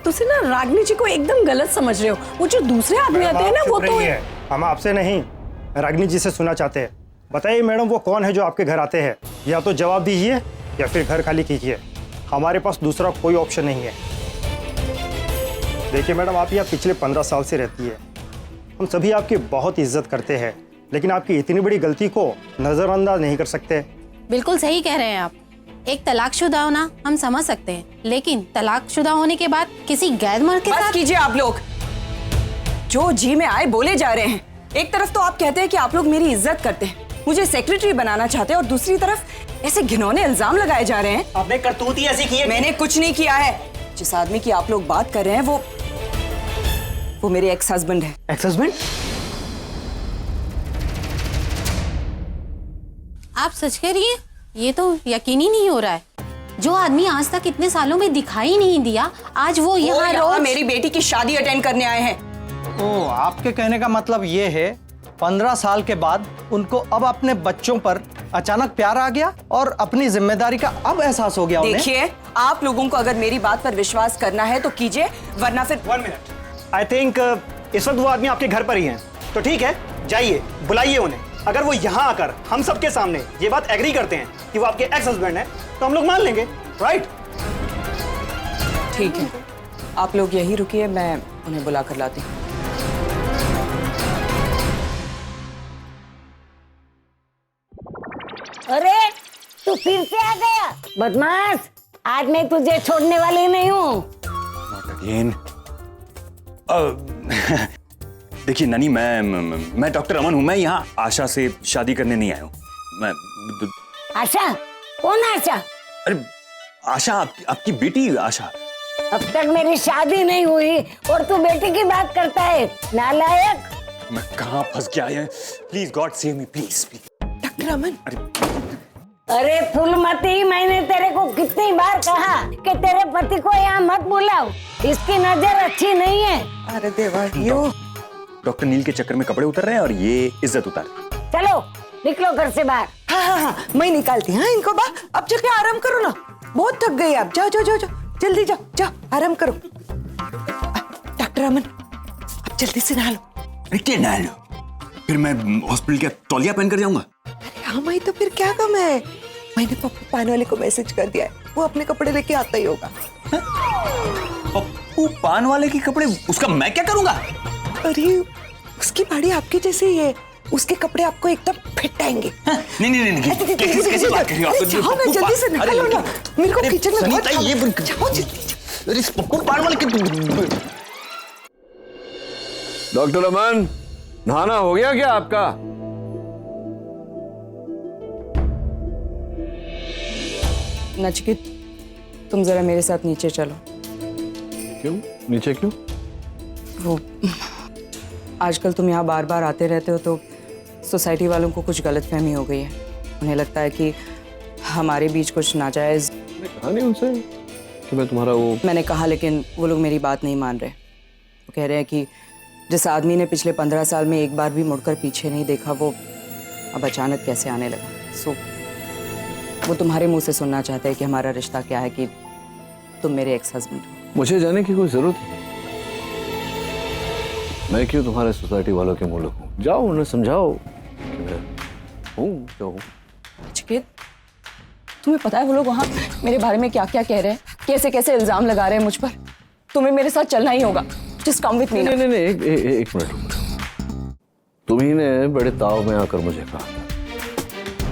तुसी ना रागिनी जी को एकदम गलत समझ रहे हो। वो जो दूसरे आदमी आते हैं ना वो तो हम आपसे नहीं रागिनी जी से सुनना चाहते हैं। बताइए मैडम वो कौन है जो आपके घर आते हैं? या तो जवाब दीजिए या फिर घर खाली कीजिए। हमारे पास दूसरा कोई ऑप्शन नहीं है। देखिए मैडम आप यहाँ पिछले 15 साल से रहती है। हम सभी आपकी बहुत इज्जत करते हैं, लेकिन आपकी इतनी बड़ी गलती को नजरअंदाज नहीं कर सकते। बिल्कुल सही कह रहे हैं आप। एक तलाकशुदा होना हम समझ सकते हैं, लेकिन तलाकशुदा होने के बाद किसी गैर मर्द के साथ। बस कीजिए आप लोग, जो जी में आए बोले जा रहे हैं। एक तरफ तो आप कहते हैं कि आप लोग मेरी इज्जत करते हैं, मुझे सेक्रेटरी बनाना चाहते हैं, और दूसरी तरफ ऐसे घिनौने इल्जाम लगाए जा रहे हैं। आपने करतूत ही ऐसी की है। मैंने कुछ नहीं किया है। जिस आदमी की आप लोग बात कर रहे हैं वो मेरे एक्स हस्बैंड है। Ex husband? आप सच कह रही हैं? ये तो यकीन ही नहीं हो रहा है। जो आदमी आज तक इतने सालों में दिखाई नहीं दिया, आज वो यहाँ रोज मेरी बेटी की शादी अटेंड करने आए हैं। ओ, आपके कहने का मतलब ये है 15 साल के बाद उनको अब अपने बच्चों पर अचानक प्यार आ गया और अपनी जिम्मेदारी का अब एहसास हो गया उन्हें। देखिए आप लोगों को अगर मेरी बात पर विश्वास करना है तो कीजिए, वरना फिर 1 मिनट। आई थिंक इस वक्त वो आदमी आपके घर पर ही है, तो ठीक है जाइए बुलाइए उन्हें। अगर वो यहाँ आकर हम सबके सामने ये बात एग्री करते हैं कि वो आपके एक्स हस्बैंड है तो हम लोग मान लेंगे, राइट? ठीक है, आप लोग यही रुकिए, मैं उन्हें बुला कर लाती हूँ। अरे तू फिर से आ गया बदमाश, आज मैं तुझे छोड़ने वाली नहीं हूँ। देखिए ननी, मैं डॉक्टर अमन हूँ। मैं यहाँ आशा से शादी करने नहीं आया हूँ। मैं आशा? कौन आशा? अरे आशा आपकी बेटी आशा। अब तक मेरी शादी नहीं हुई और तू बेटी की बात करता है, नालायक। मैं कहाँ फंस गया है? Please God save me, please. Doctor Aman, अरे फूलमती, मैंने तेरे को कितनी बार कहा कि तेरे पति को यहाँ मत बुलाओ, इसकी नजर अच्छी नहीं है। अरे देवा, यो डॉक्टर नील के चक्कर में कपड़े उतर रहे हैं और ये इज्जत उतार। चलो निकलो घर से बाहर। हाँ, मैं निकालती हूँ इनको बाहर। अब जाके आराम करो ना, बहुत थक गई आप। जाओ जल्दी जाओ आराम करो। डॉक्टर अमन, अब जल्दी से नहा लो। अरे क्या नहा लो? फिर मैं हॉस्पिटल का तौलिया पहन कर जाऊंगा? हाँ माई, तो फिर क्या कम है? मैंने पप्पू पान वाले को मैसेज कर दिया है, वो अपने कपड़े लेके आता ही होगा। पप्पू पान वाले के कपड़े? उसका मैं क्या करूंगा? अरे उसकी बॉडी आपकी जैसी ही है, उसके कपड़े आपको एकदम फिट आएंगे। नहीं कैसे बात कर रही हो आप? जाओ ना, जल्दी से नहा लो ना, मेरे को किचन में बहुत ये जाओ जल्दी। अरे पप्पू पान वाले के डॉक्टर अमन, नहाना हो गया क्या आपका? नचिकेत, तुम जरा मेरे साथ नीचे चलो। क्यों नीचे क्यों? वो आजकल तुम यहाँ बार बार आते रहते हो तो सोसाइटी वालों को कुछ गलतफहमी हो गई है। उन्हें लगता है कि हमारे बीच कुछ नाजायज। मैंने कहा नहीं उनसे कि मैं तुम्हारा वो। मैंने कहा, लेकिन वो लोग मेरी बात नहीं मान रहे। वो कह रहे हैं कि जिस आदमी ने पिछले 15 साल में एक बार भी मुड़कर पीछे नहीं देखा, वो अब अचानक कैसे आने लगा। सो वो तुम्हारे मुंह से सुनना चाहते हैं कि हमारा रिश्ता क्या है, कि तुम मेरे एक्स हस्बैंड हो। मुझे जाने की कोई जरूरत नहीं। मैं क्यों तुम्हारे सोसाइटी वालों के मुंह लगूं? जाओ उन्हें समझाओ कि मैं हूँ जो हूँ। नचिकेत, तुम्हें पता है वो लोग वहाँ मेरे बारे में क्या क्या कह रहे हैं, कैसे कैसे इल्जाम लगा रहे हैं मुझ पर। तुम्हें मेरे साथ चलना ही होगा। जस्ट कम विद मी। नहीं, एक मिनट। तुम्ही ने बड़े ताव में आकर मुझे कहा था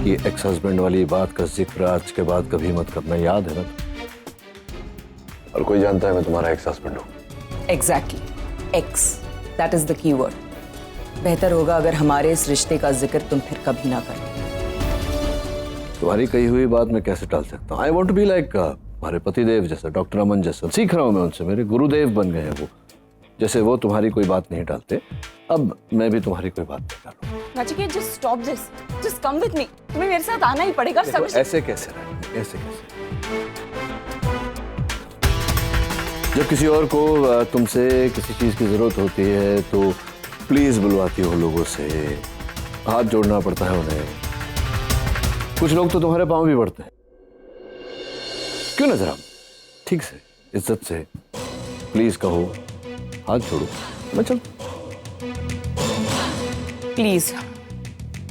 कि एक्स हस्बैंड वाली बात का जिक्र आज के बाद कभी मत करना, याद है ना? और कोई जानता है मैं तुम्हारा एक्स हस्बैंड हूँ। Exactly, x, that is the key word. बेहतर होगा अगर हमारे इस रिश्ते का जिक्र तुम फिर कभी ना करो। तुम्हारी कही हुई बात मैं कैसे टाल सकता हूँ? I want to be like हमारे पतिदेव जैसा, डॉक्टर अमन जैसा। सीख रहा हूँ मैं उनसे, मेरे गुरुदेव बन गए हैं वो। जैसे वो तुम्हारी कोई बात नहीं टालते, अब मैं भी तुम्हारी कोई बात नहीं टालूंगा। Nachiket, just stop this, just come with me. तुम्हें मेरे साथ आना ही पड़ेगा। समझ? ऐसे कैसे रहेंगे? ऐसे कैसे? जब किसी और को तुमसे किसी चीज की जरूरत होती है तो प्लीज बुलवाती हो लोगों से, हाथ जोड़ना पड़ता है उन्हें। कुछ लोग तो तुम्हारे पांव भी पड़ते हैं। क्यों ना जरा ठीक से, इज्जत से प्लीज कहो, हाथ छोड़ो, मैं चल। प्लीज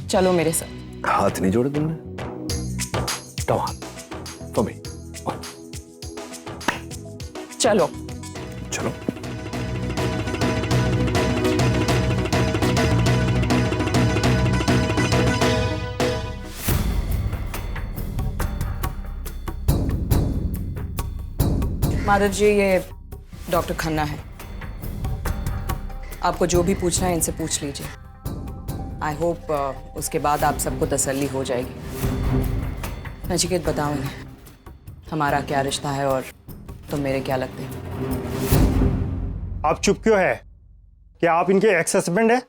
चलो मेरे साथ। हाथ नहीं जोड़े तुमने? Come on, for me. चलो। चलो। माधव जी, ये डॉक्टर खन्ना है। आपको जो भी पूछना है इनसे पूछ लीजिए। आई होप उसके बाद आप सबको तसल्ली हो जाएगी। नचिकेत, बताओ इन्हें हमारा क्या रिश्ता है और तुम मेरे क्या लगते हैं। आप चुप क्यों है? क्या आप इनके एक्स हस्बैंड है?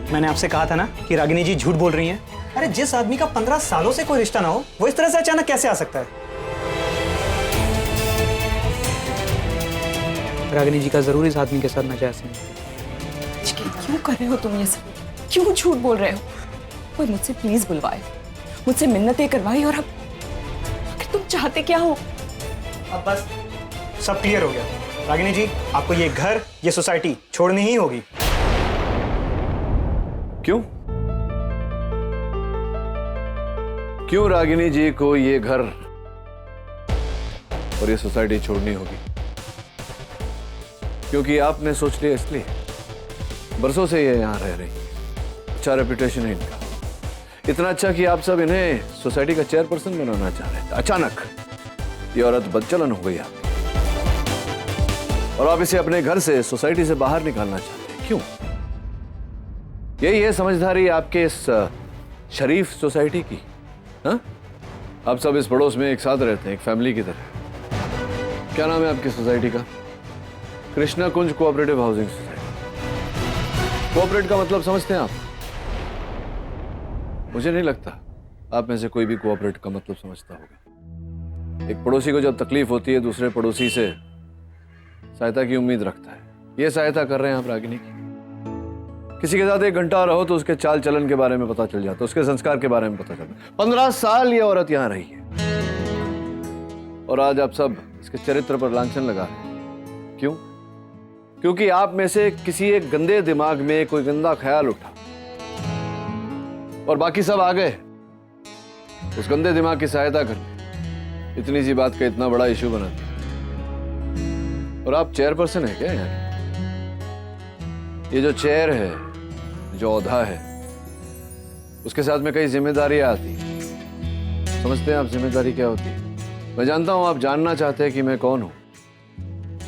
मैंने आपसे कहा था ना कि रागिनी जी झूठ बोल रही हैं। अरे जिस आदमी का 15 सालों से कोई रिश्ता ना हो, वो इस तरह से अचानक कैसे आ सकता है? रागिनी जी का जरूर इस आदमी के साथ नाजायज है। क्यों कर रहे हो तुम ये सब? क्यों झूठ बोल रहे हो? कोई मुझसे प्लीज बुलवाए, मुझसे मिन्नतें करवाई, और अब आखिर तुम चाहते क्या हो? अब बस सब क्लियर हो गया। रागिनी जी, आपको ये घर, ये सोसाइटी छोड़नी ही होगी। क्यों? क्यों रागिनी जी को ये घर और ये सोसाइटी छोड़नी होगी? क्योंकि आपने सोच लिया इसलिए? बरसों से ये यहां रह रही, अच्छा रेपुटेशन है इनका, इतना अच्छा कि आप सब इन्हें सोसाइटी का चेयरपर्सन बनाना चाह रहे थे। अचानक ये औरत बदचलन हो गई आपकी, और आप इसे अपने घर से, सोसाइटी से बाहर निकालना चाहते हैं। क्यों? यही है समझदारी आपके इस शरीफ सोसाइटी की? हाँ, आप सब इस पड़ोस में एक साथ रहते हैं, एक फैमिली की तरह। क्या नाम है आपकी सोसाइटी का? कृष्णा कुंज कोऑपरेटिव हाउसिंग सोसाइटी। कोऑपरेट का मतलब समझते हैं आप? मुझे नहीं लगता आप में से कोई भी कोऑपरेट का मतलब समझता होगा। एक पड़ोसी को जब तकलीफ होती है, दूसरे पड़ोसी से सहायता की उम्मीद रखता है। ये सहायता कर रहे हैं आप रागिनी की। किसी के साथ 1 घंटा रहो तो उसके चाल चलन के बारे में पता चल जाता है, उसके संस्कार के बारे में पता चलता है। 15 साल ये औरत यहां रही है, और आज आप सब इसके चरित्र पर लांछन लगा रहे हैं। क्यों? क्योंकि आप में से किसी एक गंदे दिमाग में कोई गंदा ख्याल उठा और बाकी सब आ गए उस गंदे दिमाग की सहायता करने। इतनी सी बात का इतना बड़ा इशू बना दिया। और आप चेयरपर्सन है क्या यार? ये जो चेयर है, जो औधा है, उसके साथ में कई जिम्मेदारियां आती हैं। समझते हैं आप जिम्मेदारी क्या होती है? मैं जानता हूं आप जानना चाहते हैं कि मैं कौन हूं।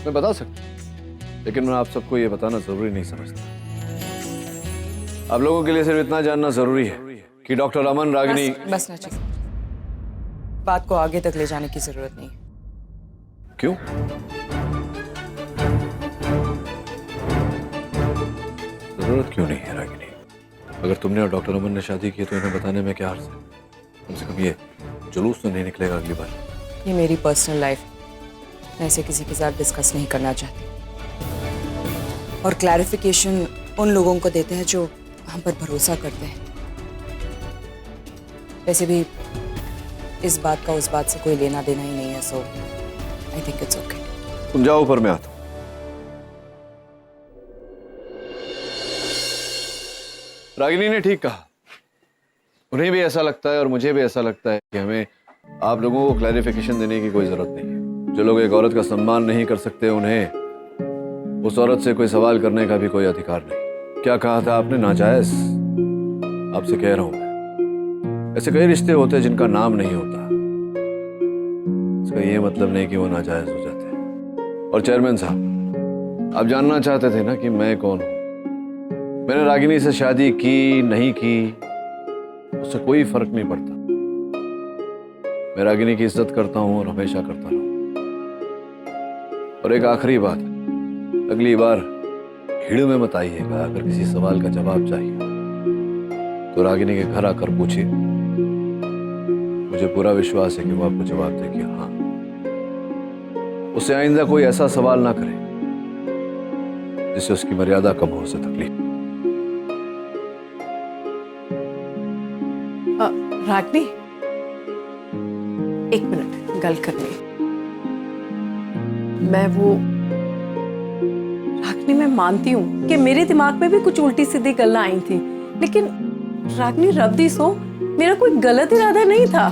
मैं बता सकता हूं, लेकिन मैं आप सबको ये बताना जरूरी नहीं समझता। आप लोगों के लिए सिर्फ इतना जानना जरूरी है कि डॉक्टर अमन रागिनी। बस नचिकेत, बात को आगे तक ले जाने की जरूरत नहीं। क्यों? जरूरत क्यों नहीं है रागिनी? अगर तुमने और डॉक्टर अमन ने शादी की तो इन्हें बताने में क्या हर्ज है? कम से कम ये जुलूस तो नहीं निकलेगा अगली बार। ये मेरी पर्सनल लाइफ, मैं इसे किसी के साथ डिस्कस नहीं करना चाहती। और क्लैरिफिकेशन उन लोगों को देते हैं जो हम पर भरोसा करते हैं। वैसे भी इस बात का उस बात से कोई लेना देना ही नहीं है, सो आई थिंक इट्स ओके। तुम जाओ, ऊपर मैं आता हूं। रागिनी ने ठीक कहा। उन्हें भी ऐसा लगता है और मुझे भी ऐसा लगता है कि हमें आप लोगों को क्लैरिफिकेशन देने की कोई जरूरत नहीं है। जो लोग एक औरत का सम्मान नहीं कर सकते, उन्हें उस औरत से कोई सवाल करने का भी कोई अधिकार नहीं। क्या कहा था आपने? नाजायज? आपसे कह रहा हूं मैं, ऐसे कई रिश्ते होते हैं जिनका नाम नहीं होता। इसका ये मतलब नहीं कि वो नाजायज हो जाते हैं। और चेयरमैन साहब, आप जानना चाहते थे ना कि मैं कौन हूं। मैंने रागिनी से शादी की नहीं की, उससे कोई फर्क नहीं पड़ता। मैं रागिनी की इज्जत करता हूं और हमेशा करता रहूं। और एक आखिरी बात, अगली बार भीड़ में मत आइएगा। अगर किसी सवाल का जवाब चाहिए तो रागिनी के घर आकर पूछिए। मुझे पूरा विश्वास है कि वो आपको जवाब देगी हाँ। उससे आइंदा कोई ऐसा सवाल ना करे जिससे उसकी मर्यादा कम हो, उसे तकलीफ। रागनी, एक मिनट गल करनी। रागनी, मैं मानती हूँ कि मेरे दिमाग में भी कुछ उल्टी सीधी गल्ला आई थी, लेकिन रागनी रब्दी सो मेरा कोई गलत इरादा नहीं था।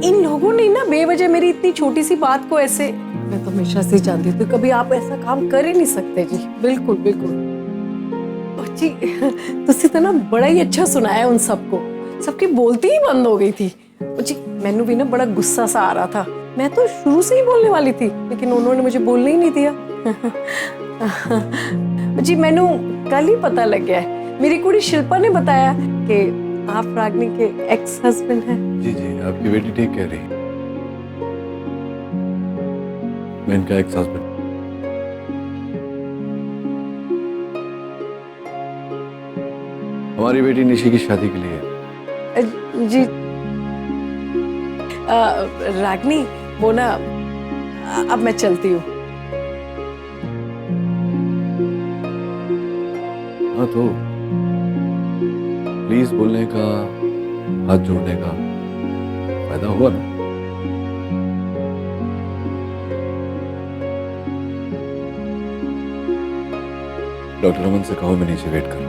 इन लोगों ने ना बेवजह मेरी इतनी छोटी सी बात को ऐसे, मैं तो हमेशा से जानती थी कभी आप ऐसा काम कर ही नहीं सकते जी। बिल्कुल बिल्कुल। और जी तुसी तो ना बड़ा ही अच्छा सुनाया उन सबको, सबकी बोलती ही बंद हो गई थी। और जी मैनू भी ना बड़ा गुस्सा सा आ रहा था, मैं तो शुरू से ही बोलने वाली थी, लेकिन उन्होंने मुझे बोलने ही नहीं दिया। जी मैनू कल ही पता लग गया है, मेरी कुड़ी शिल्पा ने बताया कि आप रागनी के एक्स हस्बैंड हैं। जी जी, आपकी बेटी ठीक कह रही है, मैं इनका एक्स हस्बैंड। हमारी बेटी निशी की शादी के लिए। जी रागनी, वो ना अब मैं चलती हूँ। हाँ तो प्लीज बोलने का, हाथ जोड़ने का फायदा हुआ ना। डॉक्टर रमन से कहो मैं नीचे वेट कर रहा हूँ।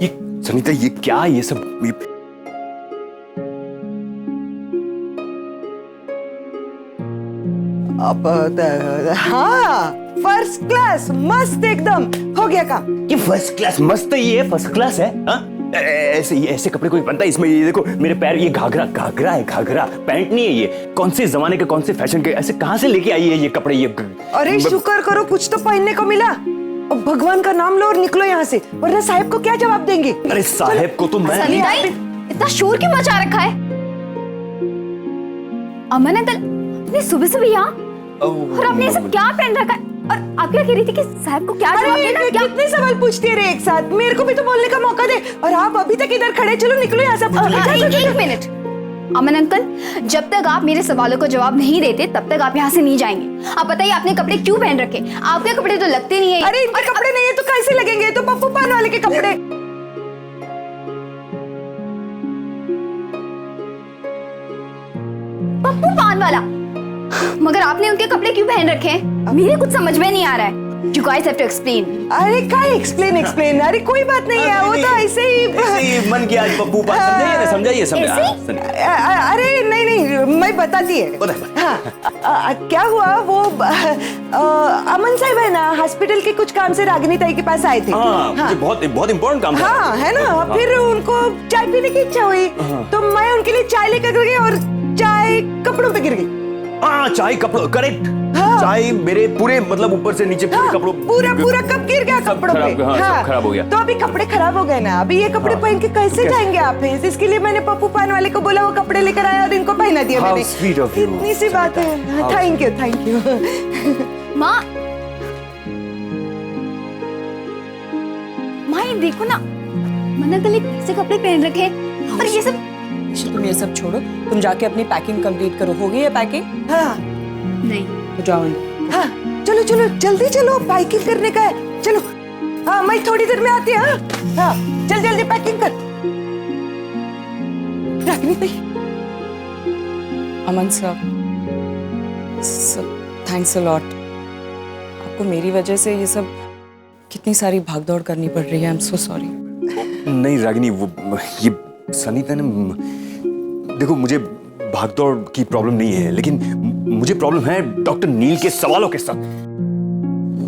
ये सनीता, ये क्या, ये सब हाँ, फर्स्ट क्लास, मस्त एकदम, हो गया काम। ये फर्स्ट क्लास मस्त है, ये फर्स्ट क्लास है। हाँ ऐसे ऐसे कपड़े कोई बनता है इसमें? ये देखो मेरे पैर, ये घाघरा घाघरा है, घाघरा पैंट नहीं है। ये कौन से जमाने के, कौन से फैशन के, ऐसे कहाँ से लेके आई है ये कपड़े? ये अरे शुक्र करो कुछ तो पहनने को मिला। अब भगवान का नाम लो और निकलो यहाँ से, वरना साहब को क्या जवाब देंगे? अरे साहब को तो मैं इतना शोर क्यों मचा रखा है? अमन अंकल सुबह सुबह यहाँ, और आपने ऐसा क्या पहन रखा है? और आप क्या कह रही थी कि साहब को क्या जवाब देना? क्या कितने सवाल पूछती है रे एक साथ? मेरे को भी तो बोलने का मौका दे। और आप अभी तक इधर खड़े, चलो निकलो यहाँ से। एक मिनट अमन अंकल, जब तक आप मेरे सवालों को जवाब नहीं देते तब तक आप यहाँ से नहीं जाएंगे। आप बताइए आपने कपड़े क्यों पहन रखे? आपके कपड़े तो लगते नहीं है। अरे इनके कपड़े नहीं है तो कैसे लगेंगे? तो पप्पू पान वाले के कपड़े। पप्पू पान वाला? मगर आपने उनके कपड़े क्यों पहन रखे हैं? मेरे कुछ समझ में नहीं आ रहा है। You guys have to explain. अरे क्या explain? अरे कोई बात नहीं है, वो तो ऐसे ही मन किया आज पप्पू पान। समझाइए अरे नहीं मैं बताती है। हाँ क्या हुआ, वो अमन साहब है ना, हॉस्पिटल के कुछ काम से रागिनी ताई के पास आए थे। हाँ, बहुत इम्पोर्टेंट काम था। हाँ है ना, फिर उनको चाय पीने की इच्छा हुई तो मैं उनके लिए चाय लेकर गई और चाय कपड़ों पे गिर गई। हाँ चाय कपड़ों, करेक्ट। चाय मेरे पूरे मतलब ऊपर से नीचे पूरे कपड़ों, पूरा कप गिर गया कपड़ों पे। हाँ, सब खराब हो गया। तो अभी कपड़े खराब हो गए ना, अभी ये कपड़े पहन के कैसे जाएंगे आप? इसके लिए मैंने पप्पू पान वाले को बोला, वो कपड़े लेकर आया और इनको पहना दिया मैंने। इतनी सी बात है। Thank you. माँ ये देखो ना, मना कल कैसे कपड़े पहन रखे और ये सब। तुम ये सब छोड़ो, तुम जाके अपनी पैकिंग कंप्लीट करो। हो गई है पैकिंग? हाँ नहीं तो जाओ अंदर। हाँ चलो जल्दी चलो, पैकिंग करने का है। चलो हाँ मैं थोड़ी देर में आती हूँ। हाँ जल्दी पैकिंग कर। रागिनी भाई। अमन साहब, थैंक्स अ लॉट। आपको मेरी वजह से ये सब कितनी सारी भागदौड़ करनी पड़ रही है। I am so sorry. नहीं रागिनी, वो ये सनीता ने, देखो मुझे भागदौड़ की प्रॉब्लम नहीं है, लेकिन मुझे प्रॉब्लम है डॉक्टर नील के सवालों के साथ।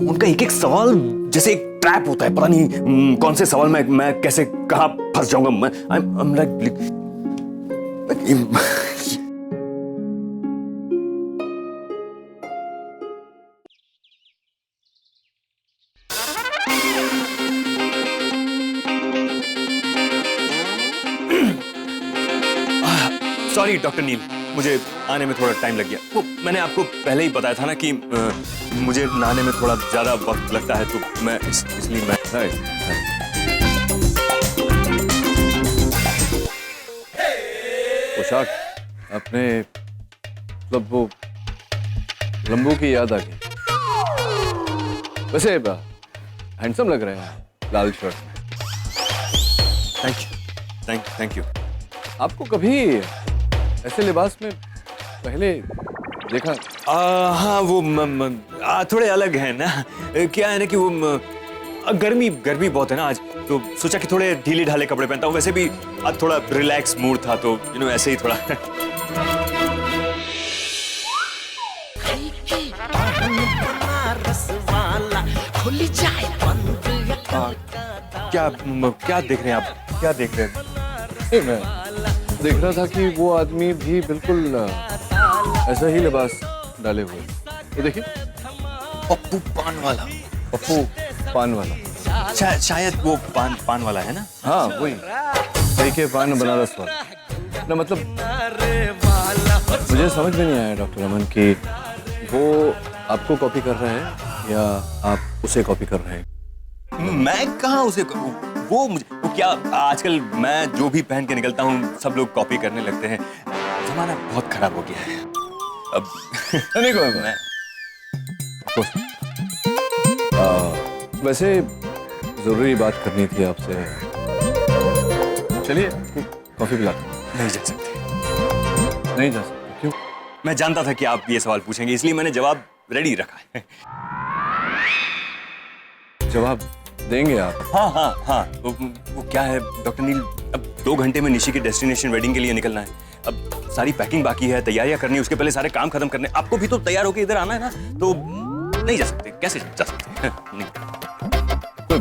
उनका एक सवाल जैसे एक ट्रैप होता है, पता नहीं कौन से सवाल में मैं कैसे कहाँ फंस जाऊंगा। मैं I'm like सॉरी डॉक्टर नील, मुझे आने में थोड़ा टाइम लग गया। वो मैंने आपको पहले ही बताया था ना कि मुझे नहाने में थोड़ा ज़्यादा वक्त लगता है, तो मैं इसलिए मैं पोशाक अपने मतलब वो लंबू की याद आ गई। वैसे हैंडसम लग रहे हैं लाल शर्ट में। Thank you. आपको कभी ऐसे लिबास में पहले देखा? हाँ, वो थोड़े अलग है ना। क्या है ना कि वो गर्मी बहुत है ना आज, तो सोचा कि थोड़े ढीले ढाले कपड़े पहनता हूँ। वैसे भी आज थोड़ा रिलैक्स मूड था, तो ऐसे ही थोड़ा क्या देख रहे हैं आप? क्या देख रहे हैं? मैं देख रहा था कि वो आदमी भी बिल्कुल ऐसा ही लिबास डाले हुए। तो देखिए, पप्पू पान वाला। शायद वो पान वाला है ना? हाँ वही, देखिए पान बनारस वाला ना। मतलब मुझे समझ में नहीं आया डॉक्टर अमन कि वो आपको कॉपी कर रहे हैं या आप उसे कॉपी कर रहे हैं। मैं कहाँ उसे, वो क्या, आजकल मैं जो भी पहन के निकलता हूँ सब लोग कॉपी करने लगते हैं। जमाना बहुत खराब हो गया है अब। नहीं कोई मैं वैसे जरूरी बात करनी थी आपसे। चलिए कॉफी पिला। नहीं जा सकते। क्यों? मैं जानता था कि आप ये सवाल पूछेंगे, इसलिए मैंने जवाब रेडी रखा है। जवाब देंगे आप? हाँ। वो क्या है डॉक्टर नील, अब 2 घंटे में निशी की डेस्टिनेशन वेडिंग के लिए निकलना है। अब सारी पैकिंग बाकी है, तैयारियां करनी है, उसके पहले सारे काम खत्म करने। आपको भी तो तैयार होकर इधर आना है ना, तो नहीं जा सकते। कैसे जा सकते? नहीं। कोई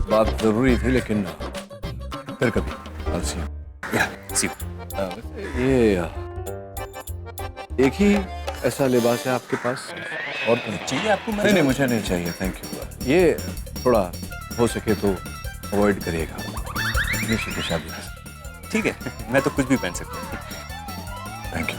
बात जरूरी थी, लेकिन फिर कभी। ये एक ही ऐसा लिबास है आपके पास और चाहिए आपको? नहीं, मुझे नहीं चाहिए, थैंक यू। ये थोड़ा हो सके तो अवॉइड करिएगा निशी की शादी में। ठीक है, मैं तो कुछ भी पहन सकता हूँ। Thank you.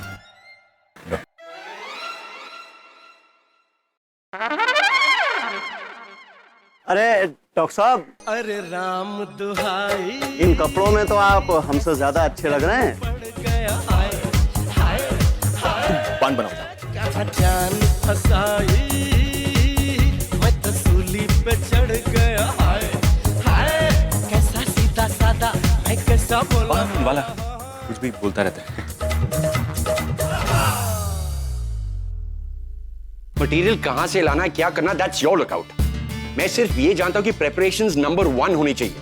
अरे डॉक्टर साहब, अरे राम दुहाई, इन कपड़ों में तो आप हमसे ज्यादा अच्छे लग रहे हैं। पान बनाओ। जान फसाई, मैं तो सूली पे चढ़ गया। हाय हाय, कैसा सीधा साधा, मैं कैसा बोला। पान वाला कुछ भी बोलता रहता है। मटेरियल कहां से लाना, क्या करना, दैट्स योर लुकआउट। मैं सिर्फ ये जानता हूं कि प्रेपरेशंस नंबर 1 होनी चाहिए।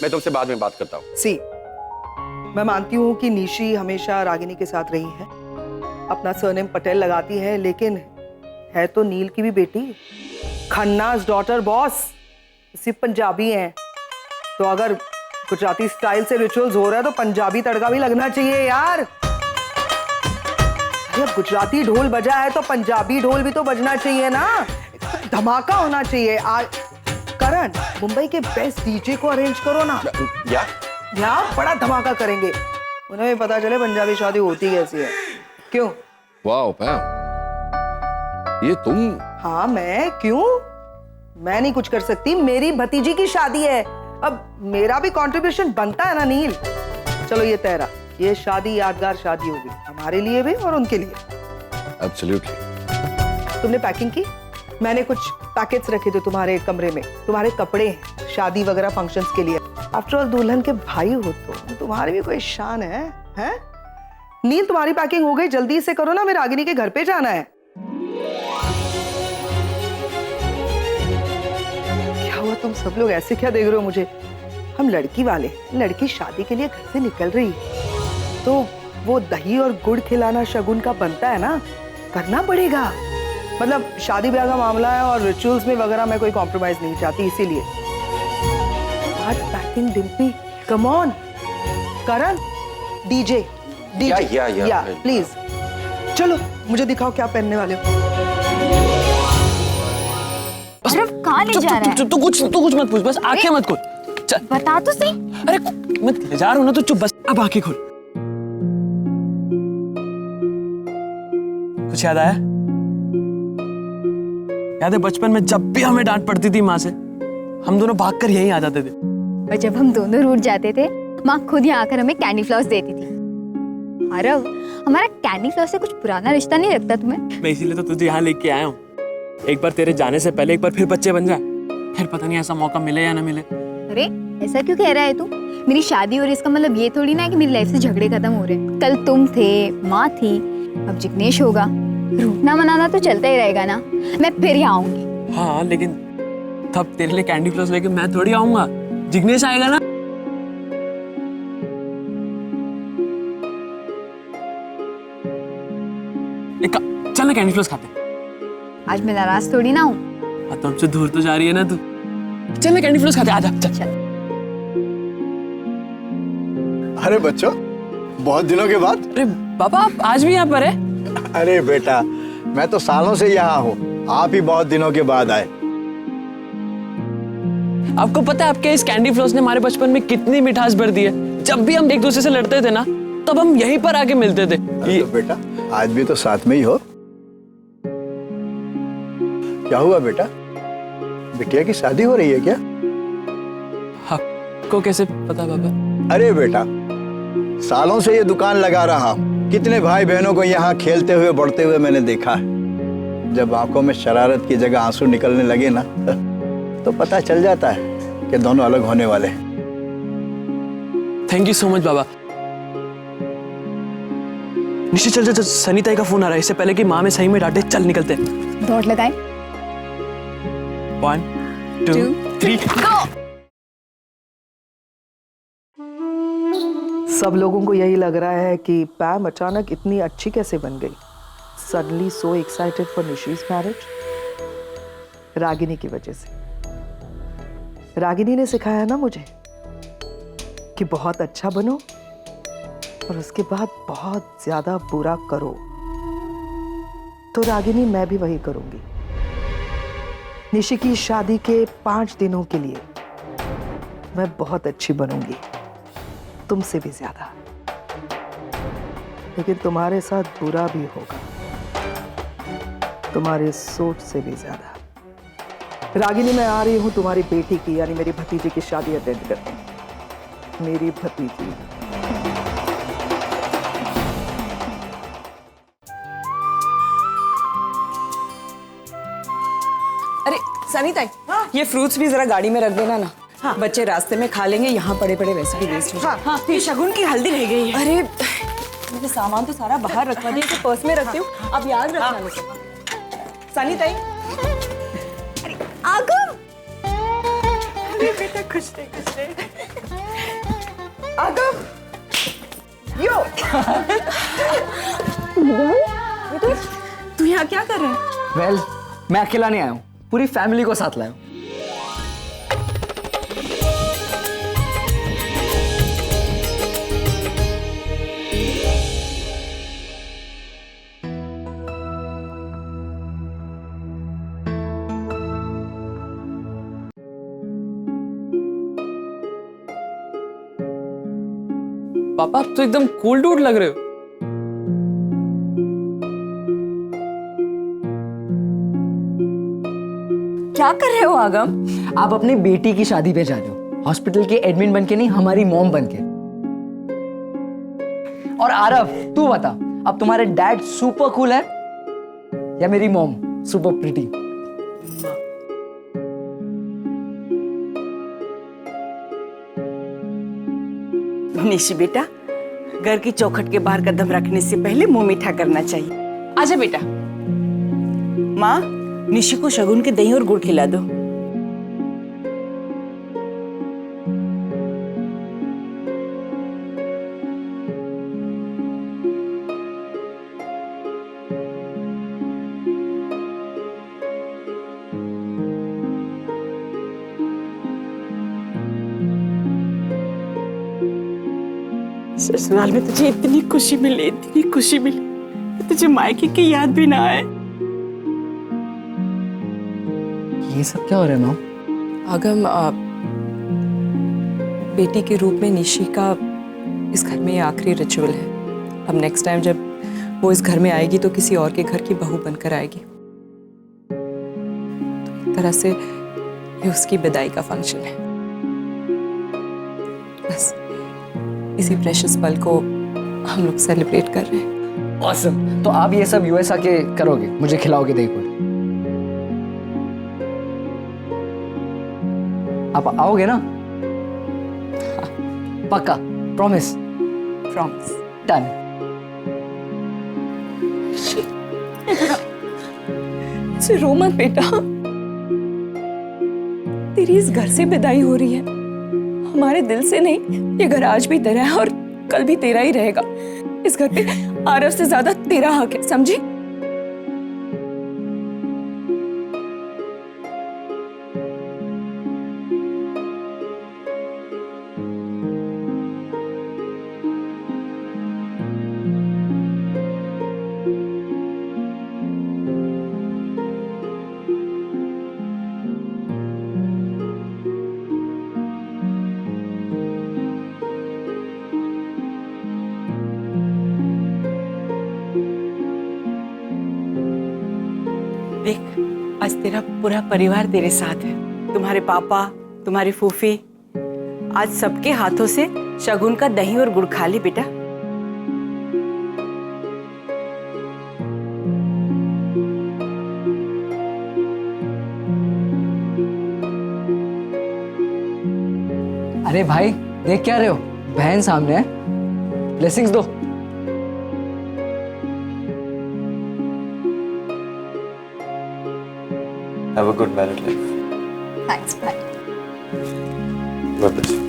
मैं तुमसे बाद में बात करता हूं। सी, मैं मानती हूँ कि निशी हमेशा रागिनी के साथ रही है, अपना सरनेम पटेल लगाती है, लेकिन है तो नील की भी बेटी, खन्ना's डॉटर बॉस। सिर्फ पंजाबी हैं, तो अगर गुजराती स्टाइल से रिचुअल्स हो रहा है तो पंजाबी तड़का भी लगना चाहिए यार। जब गुजराती ढोल बजा है तो पंजाबी ढोल भी तो बजना चाहिए ना, धमाका होना चाहिए। करण, मुंबई के बेस्ट डीजे को अरेंज करो ना यार, बड़ा धमाका करेंगे। उन्हें भी पता चले पंजाबी शादी होती कैसी है। क्यों? वाह पैम, ये तुम? हाँ, मैं क्यों? मैं नहीं कुछ कर सकती, मेरी भतीजी की शादी है, अब मेरा भी कंट्रीब्यूशन बनता है ना नील। चलो ये तय रहा, ये शादी यादगार शादी होगी, हमारे लिए भी और उनके लिए। एब्सोल्युटली। तुमने पैकिंग की? मैंने कुछ पैकेट्स रखे थे तुम्हारे कमरे में, तुम्हारे कपड़े हैं शादी वगैरह फंक्शंस के लिए। आफ्टर ऑल दुल्हन के भाई हो तो तुम्हारी भी कोई शान है, हैं? नील, तुम्हारी पैकिंग हो गई, जल्दी से करो ना, मेरे रागिनी के घर पे जाना है। क्या हुआ, तुम सब लोग ऐसे क्या देख रहे हो मुझे? हम लड़की वाले, लड़की शादी के लिए घर से निकल रही तो वो दही और गुड़ खिलाना शगुन का बनता है ना, करना पड़ेगा। मतलब शादी ब्याह का मामला है और रिचुअल्स में वगैरह मैं कोई कॉम्प्रोमाइज नहीं चाहती, इसीलिए। आज packing Dimpy, come on. Karan, DJ या प्लीज चलो, मुझे दिखाओ क्या पहनने वाले हो। सिर्फ कहाँ ले जा रहा है? तू कुछ मत पूछ, बस आंखें मत खोल। बता तो सही। अरे मत ले जा रहा हूं ना तो चुप, बस अब आंखें खोल। कुछ याद आया? याद है बचपन में जब भी हमें डांट पड़ती थी माँ से, हम दोनों भागकर यहीं आ जाते थे। और जब हम दोनों रूठ जाते थे, माँ खुद यहाँ आकर हमें कैंडी फ्लॉस देती थी। आरव, हमारा कैंडी फ्लॉस से कुछ पुराना रिश्ता नहीं लगता तुम्हें? मैं इसीलिए तो तुझे यहाँ लेके आया हूँ। एक बार तेरे जाने से पहले एक बार फिर बच्चे बन जाए, फिर पता नहीं ऐसा मौका मिले या ना मिले। अरे ऐसा क्यों कह रहा है तू? मेरी शादी हो रही, इसका मतलब ये थोड़ी ना है कि मेरी लाइफ से झगड़े खत्म हो रहे हैं। कल तुम थे, माँ थी, अब जिग्नेश होगा। रूठना मनाना तो चलता ही रहेगा ना। मैं फिर यहाँ आऊंगी। हाँ, लेकिन तब तेरे लिए कैंडी फ्लॉस लेके मैं थोड़ी आऊंगा, जिग्नेश आएगा ना। चल ना कैंडी फ्लॉस खाते। आज मैं नाराज थोड़ी ना हूँ। हाँ, तो हमसे दूर तो जा रही है ना तू। चल ना कैंडी फ्लॉस खाते, आजा चल। अरे बच्चों, बहुत दिनों के बाद। अरे पापा, आप आज भी यहाँ पर है? अरे बेटा, मैं तो सालों से यहाँ हूँ, आप ही बहुत दिनों के बाद आए। आपको पता है आपके इस कैंडी फ्लॉस ने हमारे बचपन में कितनी मिठास भर दी है। जब भी हम एक दूसरे से लड़ते थे ना, तब हम यहीं पर आके मिलते थे। तो बेटा, आज भी तो साथ में ही हो। क्या हुआ बेटा, बिटिया की शादी हो रही है क्या? आपको कैसे पता पापा? अरे बेटा, सालों से ये दुकान लगा रहा हूँ, कितने भाई बहनों को यहाँ खेलते हुए बढ़ते हुए मैंने देखा है। जब आंखों में शरारत की जगह आंसू निकलने लगे ना, तो पता चल जाता है कि दोनों अलग होने वाले हैं। थैंक यू सो मच बाबा। निश्चित चल चल, सनीता का फोन आ रहा है, इससे पहले कि माँ में सही में डांटे। चल निकलते हैं। दौड़ लगाए। 1 2 3 गो। सब लोगों को यही लग रहा है कि पैम अचानक इतनी अच्छी कैसे बन गई। Suddenly so excited for Nishi's marriage. Ragini की वजह से। रागिनी ने सिखाया ना मुझे कि बहुत अच्छा बनो और उसके बाद बहुत ज्यादा बुरा करो। तो रागिनी, मैं भी वही करूंगी। निशी की शादी के 5 दिनों के लिए मैं बहुत अच्छी बनूंगी, तुमसे भी ज्यादा। लेकिन तुम्हारे साथ बुरा भी होगा, तुम्हारे सोच से भी ज्यादा। रागिनी, मैं आ रही हूं तुम्हारी बेटी की यानी मेरी भतीजी की शादी अटेंड करने। मेरी भतीजी। अरे सनीता, ये फ्रूट्स भी जरा गाड़ी में रख देना ना। हाँ। बच्चे रास्ते में खा लेंगे, यहाँ पड़े पड़े वैसे भी वेस्ट हो जाए। हाँ, ये शगुन की हल्दी रह गई है। अरे मुझे सामान तो सारा बाहर रखवा दिया, तो पर्स में रखती हूँ, अब याद रखना। लेकिन सनीता, अरे आगम। अरे बेटा, खुश रहे। आगम, यो। तू यहाँ क्या कर रहा है? वेल, मैं अकेला नहीं आया हूँ, पूरी फैमिली को साथ लाया हूँ। पापा, आप तो एकदम कूल डूड लग रहे हो। क्या कर रहे हो आगम? आप अपनी बेटी की शादी पे जा रहे हो, हॉस्पिटल के एडमिन बन के नहीं, हमारी मॉम बन के। और आरव, तू बता, अब तुम्हारे डैड सुपर कूल है या मेरी मॉम सुपर प्रिटी? निशी बेटा, घर की चौखट के बाहर कदम रखने से पहले मुंह मीठा करना चाहिए। आजा बेटा। माँ, निशी को शगुन के दही और गुड़ खिला दो। ससुराल में तुझे इतनी खुशी मिली, तुझे मायके की याद भी ना आए। ये सब क्या हो रहा है मॉम? अगम, बेटी के रूप में निशी का इस घर में ये आखिरी रिचुअल है। अब नेक्स्ट टाइम जब वो इस घर में आएगी तो किसी और के घर की बहू बनकर आएगी। तो एक तरह से ये उसकी विदाई का फंक्शन है। बस इसी प्रेशियस पल को हम लोग सेलिब्रेट कर रहे हैं। ऑसम। तो आप ये सब यूएस आके करोगे, मुझे खिलाओगे दही कोई? आप आओगे ना? पक्का? प्रॉमिस? प्रॉमिस। डन। ऐसे रो मत बेटा, तेरी इस घर से विदाई हो रही है, हमारे दिल से नहीं। ये घर आज भी तेरा है और कल भी तेरा ही रहेगा। इस घर पे आरव से ज्यादा तेरा हक है, समझी? देख, आज तेरा पूरा परिवार तेरे साथ है। तुम्हारे पापा, तुम्हारी फूफी, आज सबके हाथों से शगुन का दही और गुड़ खा ली बेटा। अरे भाई, देख क्या रहे हो? बहन सामने है, ब्लेसिंग्स दो। Have a good married life. Thanks, bye. God bless you.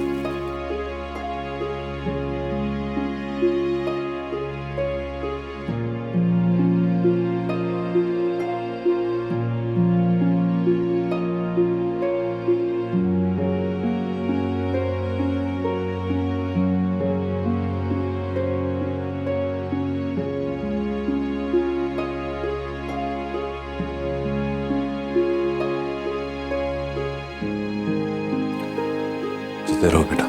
जीते रहो बेटा।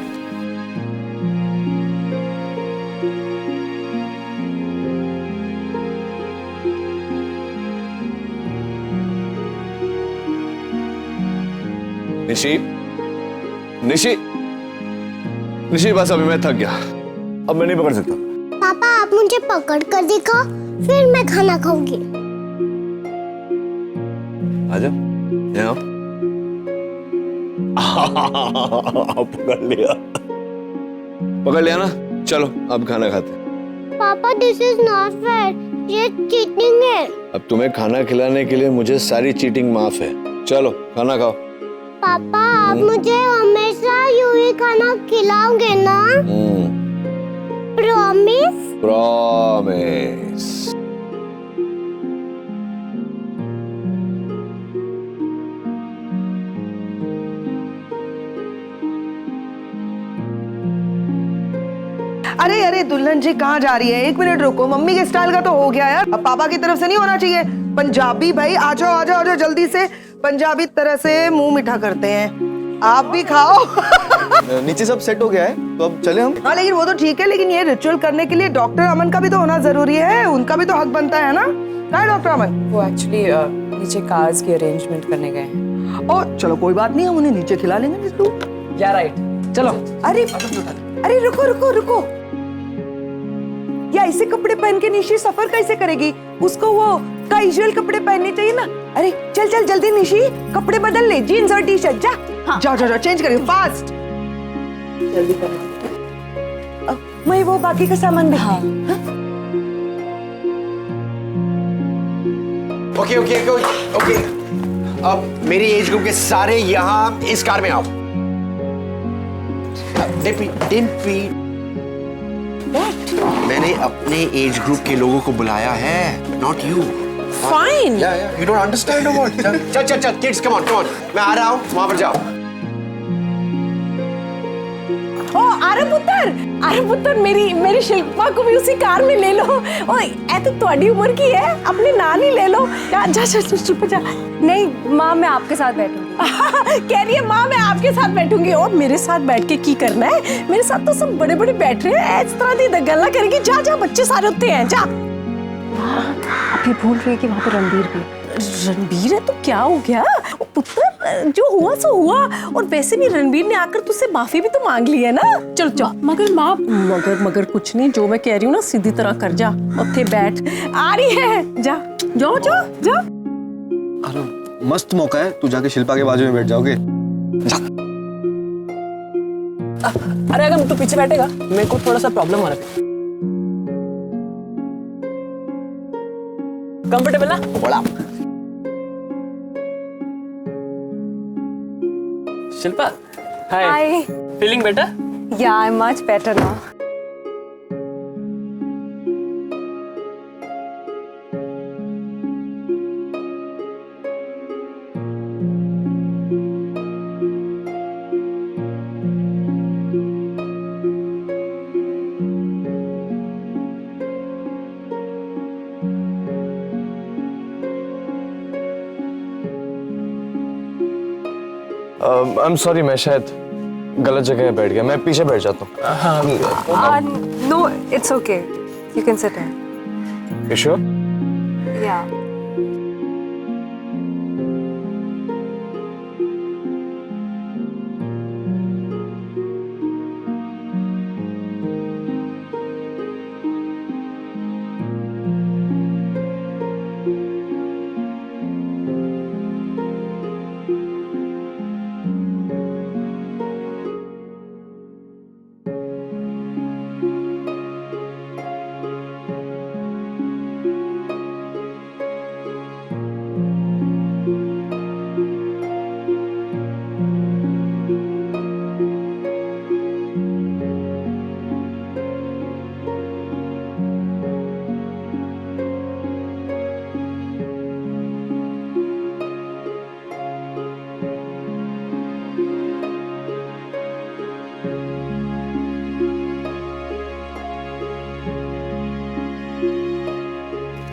निशी, निशी, निशी, बस अभी मैं थक गया, अब मैं नहीं पकड़ सकता। पापा आप मुझे पकड़ कर दिखाओ, फिर मैं खाना खाऊंगी। आजा, यहाँ पकड़ लिया, पकड़ लिया ना। चलो अब खाना खाते हैं। पापा दिस इज नॉट फेयर, ये चीटिंग है। अब तुम्हें खाना खिलाने के लिए मुझे सारी चीटिंग माफ है। चलो खाना खाओ। पापा आप मुझे हमेशा यूं ही खाना खिलाओगे ना? प्रॉमिस? प्रॉमिस। अरे अरे दुल्हन जी कहाँ जा रही है? एक मिनट रुको, मम्मी के स्टाइल का तो हो गया यार, अब पापा की तरफ से नहीं होना चाहिए। पंजाबी भाई आ जाओ आ जाओ आ जाओ जल्दी से, पंजाबी तरह से मुंह मीठा करते हैं। आप भी खाओ। नीचे सब सेट हो गया है तो अब चले हम। हाँ लेकिन वो तो ठीक है, लेकिन ये रिचुअल करने के लिए डॉक्टर अमन का भी तो होना जरूरी है, उनका भी तो हक बनता है ना। कहाँ है डॉक्टर अमन? वो एक्चुअली नीचे कार्स की अरेंजमेंट करने गए हैं। और चलो कोई बात नहीं, हम उन्हें नीचे खिला लेंगे। या राइट, चलो। अरे अरे रुको रुको रुको, या ऐसे कपड़े पहन के निशी सफर कैसे करेगी? उसको वो कैजुअल कपड़े पहनने चाहिए ना। अरे चल चल जल्दी निशी, कपड़े बदल ले, जीन्स और टी शर्ट। जा हाँ। जाओ जाओ चेंज करिए फास्ट, जल्दी करो। मैं वो बाकी का सामान भी। हाँ। ओके ओके ओके ओके, अब मेरी एज ग्रुप के सारे यहाँ इस कार में आओ। डिम्पी, मैंने अपने एज ग्रुप के लोगों को बुलाया है, not you. Fine. You don't understand और व्हाट? चल चल चल kids, come on come on, मैं आ रहा हूँ, वहां पर जाओ। ओ अरे पुत्र मेरी शिल्पा को भी उसी कार में ले लो। ओ ए तो तुम्हारी उम्र की है, अपने नानी ले लो। जा जा चुप जा। नहीं माँ, मैं आपके साथ बैठूंगी। कह रही है माँ मैं आपके साथ बैठूंगी, और मेरे साथ बैठ के की करना है? मेरे साथ तो सब बड़े बड़े बैठ रहे हैं, इस तरह की गल्ला करेगी। जा जा, बच्चे सारे उत्ते हैं, जा। अभी भूल रही है कि वहाँ पे रणबीर भी। रणबीर है तो क्या हो गया पुत्र, जो हुआ सो हुआ। और वैसे भी रणबीर ने आकर तुझसे माफी भी तो मांग ली है ना। चलो जा। मगर माँ, मगर कुछ नहीं, जो मैं कह रही हूँ ना सीधी तरह कर जा, उत्थे बैठ। आ रही है, जा जाओ जाओ जा। अरे मस्त मौका है, तू जाके शिल्पा के बाजू में बैठ जाओगे। अरे अगर तू पीछे बैठेगा मेरे को थोड़ा सा प्रॉब्लम हो रहा है। कंफर्टेबल ना? बड़ा शिल्पा, हाय। Feeling better? Yeah I am much better now. I am sorry, मैं शायद गलत जगह बैठ गया, मैं पीछे बैठ जाता हूँ। No it's okay, you can sit here. You sure? Yeah.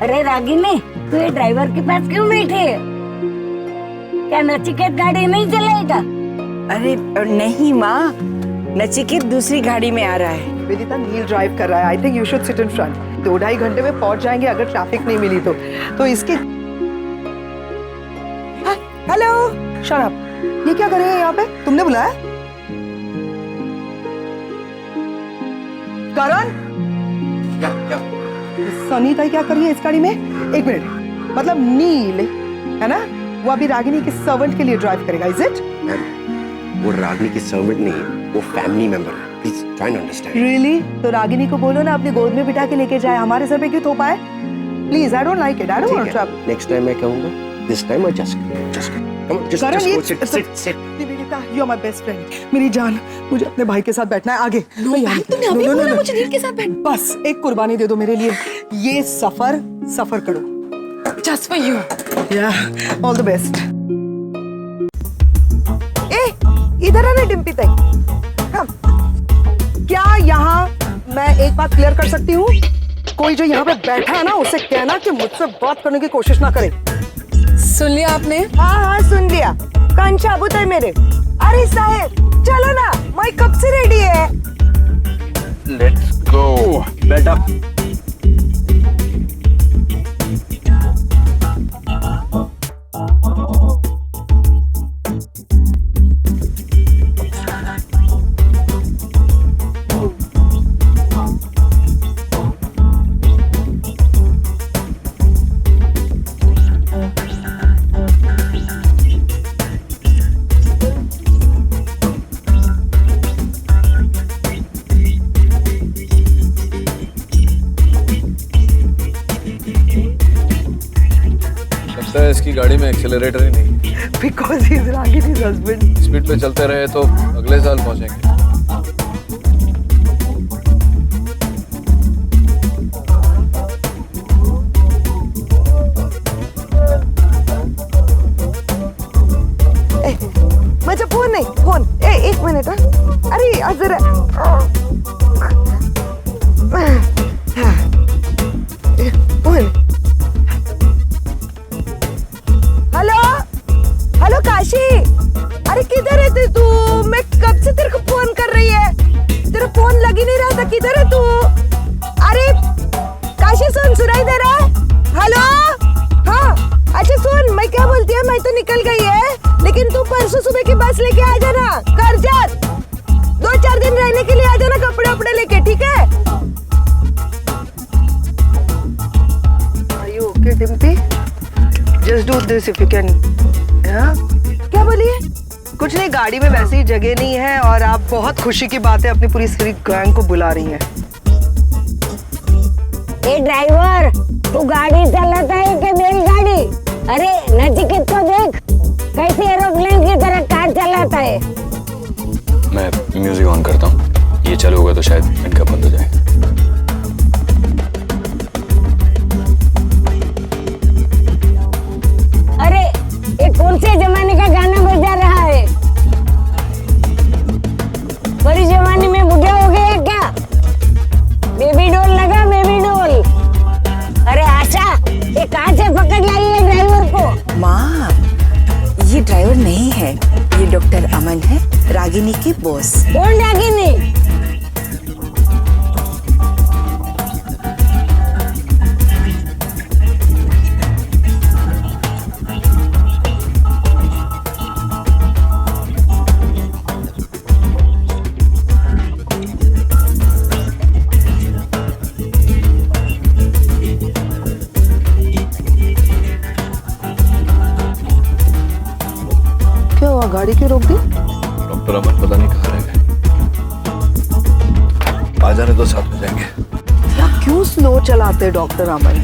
अरे रागिनी, तू ये ड्राइवर के पास क्यों बैठी है? क्या नचिकेत गाड़ी नहीं चलाएगा? अरे नहीं माँ, नचिकेत दूसरी गाड़ी में आ रहा है। वेदिता, नील ड्राइव कर रहा है। I think you should sit in front. 2-2.5 घंटे में पहुंच जाएंगे अगर ट्रैफिक नहीं मिली तो इसके। Hello, shut up. ये क्या कर रहे हैं यहाँ पे? तुमने बुलाया? करण, सनीता क्या कर रही है इस गाड़ी में? एक मिनट, मतलब नील है ना, वो अभी रागिनी के सर्वेंट के लिए ड्राइव करेगा, इज इट? वो रागिनी की सर्वेंट नहीं है, वो फैमिली मेंबर है। Please try to understand. Really? तो रागिनी को बोलो ना अपनी गोद में बिठा के लेके जाए, हमारे सर पे क्यों थोपा है? Please, I don't like it, I don't want trouble. Next time मैं कहूंगा, this time I just come on, just sit. Nivedita, you are my best friend, मेरी जान। मुझे अपने भाई के साथ बैठना है आगे। तुमने अभी बोला मुझे नील के साथ बैठ। बस एक कुर्बानी दे दो मेरे लिए, ये सफर करो। Just for you. या, ऑल द बेस्ट। ए, इधर आना डिम्पी ताई। क्या यहाँ मैं एक बात क्लियर कर सकती हूँ? कोई जो यहाँ पे बैठा है ना, उसे कहना कि मुझसे बात करने की कोशिश ना करे। सुन लिया आपने? हाँ, सुन लिया। कान साबुत है मेरे। अरे साहेब, चलो ना, मैं कब से रेडी है। लेट्स गो बेटा। इसकी गाड़ी में एक्सेलरेटर ही नहीं। Because he is Ragini's husband. Speed पे चलते रहे तो अगले साल पहुंचेंगे। माझा फोन नाही, फोन। एक मिनिट। अरे जरा फोन। किधर है तू? अरे काशी सुन, सुनाई दे रहा है? हेलो? हाँ अच्छा सुन, मैं क्या बोलती है, मैं तो निकल गई है, लेकिन तू परसों सुबह की बस लेके आ जाना करजत। 2-4 दिन रहने के लिए आ जाना, कपड़े वपड़े लेके, ठीक है? Are you okay, Dimpy? Just do this if you can. हाँ? क्या बोलिए? कुछ नहीं, गाड़ी में वैसे ही जगह नहीं है और आप बहुत खुशी की बात है अपनी पूरी गैंग को बुला रही हैं। ए ड्राइवर, तू गाड़ी चलाता है कि बैलगाड़ी? अरे नचिकेत को देख, कैसे एरोप्लेन की तरह कार चलाता है। मैं म्यूजिक ऑन करता हूँ, ये चालू होगा तो शायद इनका बंद हो जाए। अरे ये कौन से जमाने का गाना बजा रहा है? बड़ी जमाने में बुढ़ा हो गया क्या? बेबी डॉल लगा, बेबी डॉल। अरे आशा, ये कहाँ से पकड़ लाई है ड्राइवर को? माँ, ये ड्राइवर नहीं है, ये डॉक्टर अमन है, रागिनी की बॉस। कौन रागिनी? क्या हुआ, गाड़ी क्यों रोक दी? डॉक्टर अमन पता नहीं कहाँ रह गए। आ जाने तो साथ में जाएंगे। क्या क्यों स्लो चलाते डॉक्टर अमन?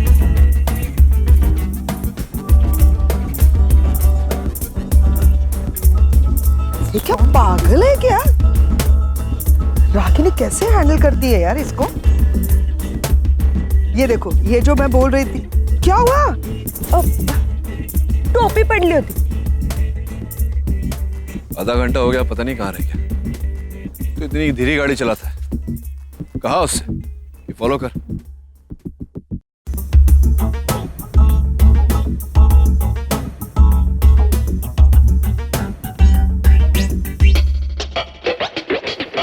ये क्या पागल है क्या? रागिनी कैसे हैंडल करती है यार इसको? ये देखो, ये जो मैं बोल रही थी, क्या हुआ? टोपी पड़ ली होती। आधा घंटा हो गया, पता नहीं कहाँ रह गया। तो इतनी धीरे गाड़ी चलाता है, कहा उससे कि फॉलो कर।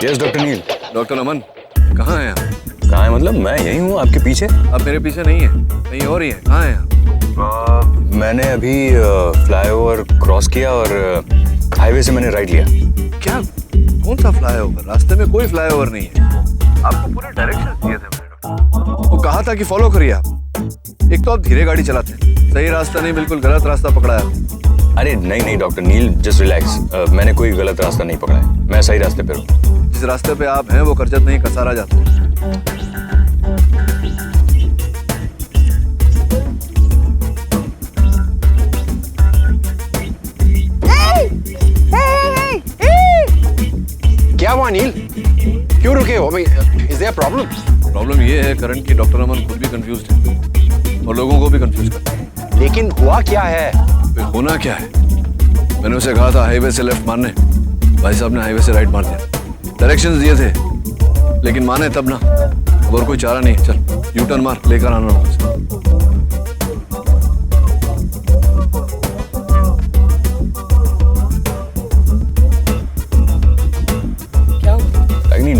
यस डॉक्टर नील। डॉक्टर अमन कहाँ हैं आप? कहाँ है मतलब? मैं यही हूँ आपके पीछे। आप मेरे पीछे नहीं है, कहीं और ही है। कहाँ हैं आप? मैंने अभी फ्लाईओवर क्रॉस किया और हाईवे से मैंने राइट लिया। क्या? कौन सा फ्लाईओवर? रास्ते में कोई फ्लाईओवर नहीं है। आपको पूरे डायरेक्शन दिए थे मैंने। वो कहा था कि फॉलो करिए आप। एक तो आप धीरे गाड़ी चलाते हैं, सही रास्ता नहीं, बिल्कुल गलत रास्ता पकड़ा है। अरे नहीं डॉक्टर नील, जस्ट रिलैक्स। मैंने कोई गलत रास्ता नहीं पकड़ा है, मैं सही रास्ते पे हूँ। जिस रास्ते पे आप हैं वो करजत नहीं, कसारा जाता है। क्या हुआ नील? क्यों रुके हो? Is their problem? प्रॉब्लम ये है करण की डॉक्टर अमन खुद भी कंफ्यूज्ड है और लोगों को भी कंफ्यूज करता है। लेकिन हुआ क्या है? फिर होना क्या है? मैंने उसे कहा था हाईवे से लेफ्ट मारने, भाई साहब ने हाईवे से राइट मार दिया। डायरेक्शंस दिए थे लेकिन माने तब ना। अब और कोई चारा नहीं, चल यू टर्न मार, लेकर आना होगा उसे।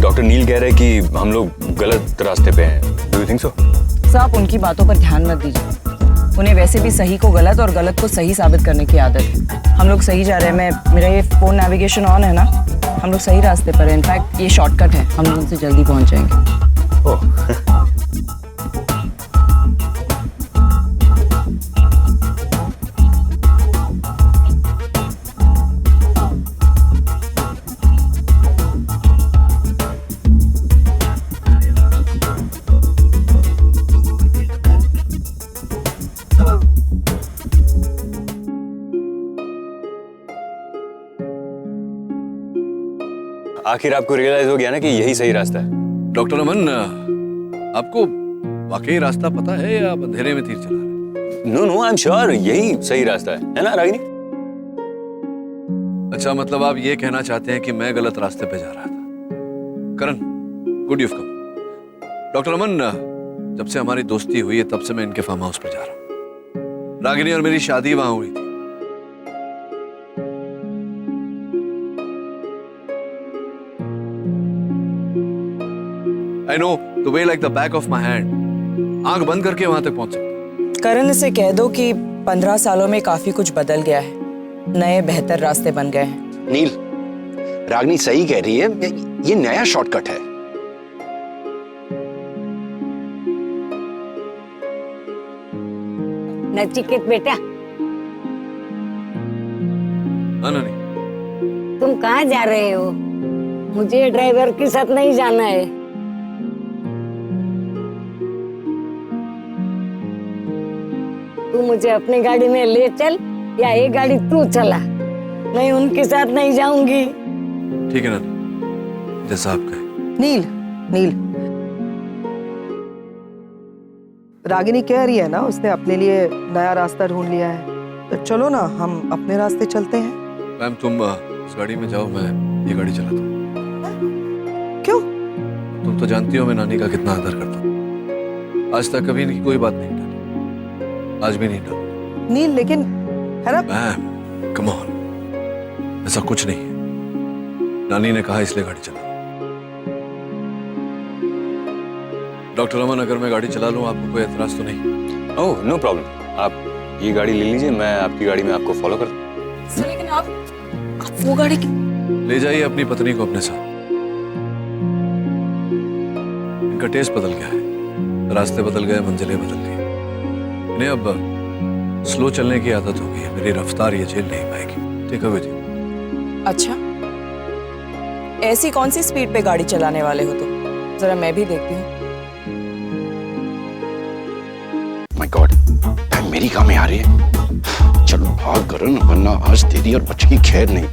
डॉक्टर नील कह रहे हैं कि हम लोग गलत रास्ते पे हैं। Do you think so? आप उनकी बातों पर ध्यान मत दीजिए। उन्हें वैसे भी सही को गलत और गलत को सही साबित करने की आदत है। हम लोग सही जा रहे हैं। मेरा ये फोन नेविगेशन ऑन है ना, हम लोग सही रास्ते पर हैं। इनफैक्ट ये शॉर्टकट है, हम लोग उनसे जल्दी पहुंच जाएंगे। ओह आखिर आपको रियलाइज हो गया ना कि यही सही रास्ता है। डॉक्टर अमन, आपको वाकई रास्ता पता है या आप अंधेरे में तीर चला रहे? No no, I am sure यही सही रास्ता है ना रागिनी? अच्छा, मतलब आप ये कहना चाहते हैं कि मैं गलत रास्ते पे जा रहा था। करण, गुड यू कम। डॉक्टर अमन, जब से हमारी दोस्ती हुई है तब से मैं इनके फार्म हाउस पर जा रहा हूँ। रागिनी और मेरी शादी वहां हुई थी। I know the way like the back of my hand. आंख बंद करके वहां तक पहुंच सकते। करण से कह दो कि 15 सालों में काफी कुछ बदल गया है, नए बेहतर रास्ते बन गए हैं। नील, रागनी सही कह रही है, ये नया शॉर्टकट है। नचिकेत बेटा, नहीं, तुम कहाँ जा रहे हो? मुझे ड्राइवर के साथ नहीं जाना है। तू मुझे अपनी गाड़ी में ले चल या ये गाड़ी तू चला, मैं उनके साथ नहीं जाऊंगी। ठीक है ना, जैसा आप कहे। नील, नील, रागिनी कह रही है ना उसने अपने लिए नया रास्ता ढूंढ लिया है, तो चलो ना हम अपने रास्ते चलते हैं। मैम तुम इस गाड़ी में जाओ, मैं ये गाड़ी चलाता हूँ। क्यों? तुम तो जानती हो मैं नानी का कितना आदर करता हूँ। आज तक कभी कोई बात नहीं डाली, आज भी नहीं डाली। नील लेकिन है ना। मैम कम ऑन, ऐसा कुछ नहीं है। नानी ने कहा इसलिए गाड़ी चला। डॉक्टर अमन, अगर मैं गाड़ी चला लूं आपको कोई एतराज तो नहीं? ओह नो प्रॉब्लम, आप ये गाड़ी ले लीजिए, मैं आपकी गाड़ी में आपको फॉलो कर। लेकिन आप वो गाड़ी ले जाइए अपनी पत्नी को अपने साथ। इनका टेस्ट बदल गया है, रास्ते बदल गए, मंजिलें बदल गई। इन्हें अब स्लो चलने की आदत हो गई है। मेरी रफ्तार ये झेल नहीं पाएगी। टेक अवे जी। अच्छा, ऐसी कौन सी स्पीड पे गाड़ी चलाने वाले हो तुम? जरा मैं भी देखती हूँ। माय गॉड, मेरी काम में आ रही है। चलो भाग करण, वरना आज तेरी और बच्चे की खैर नहीं।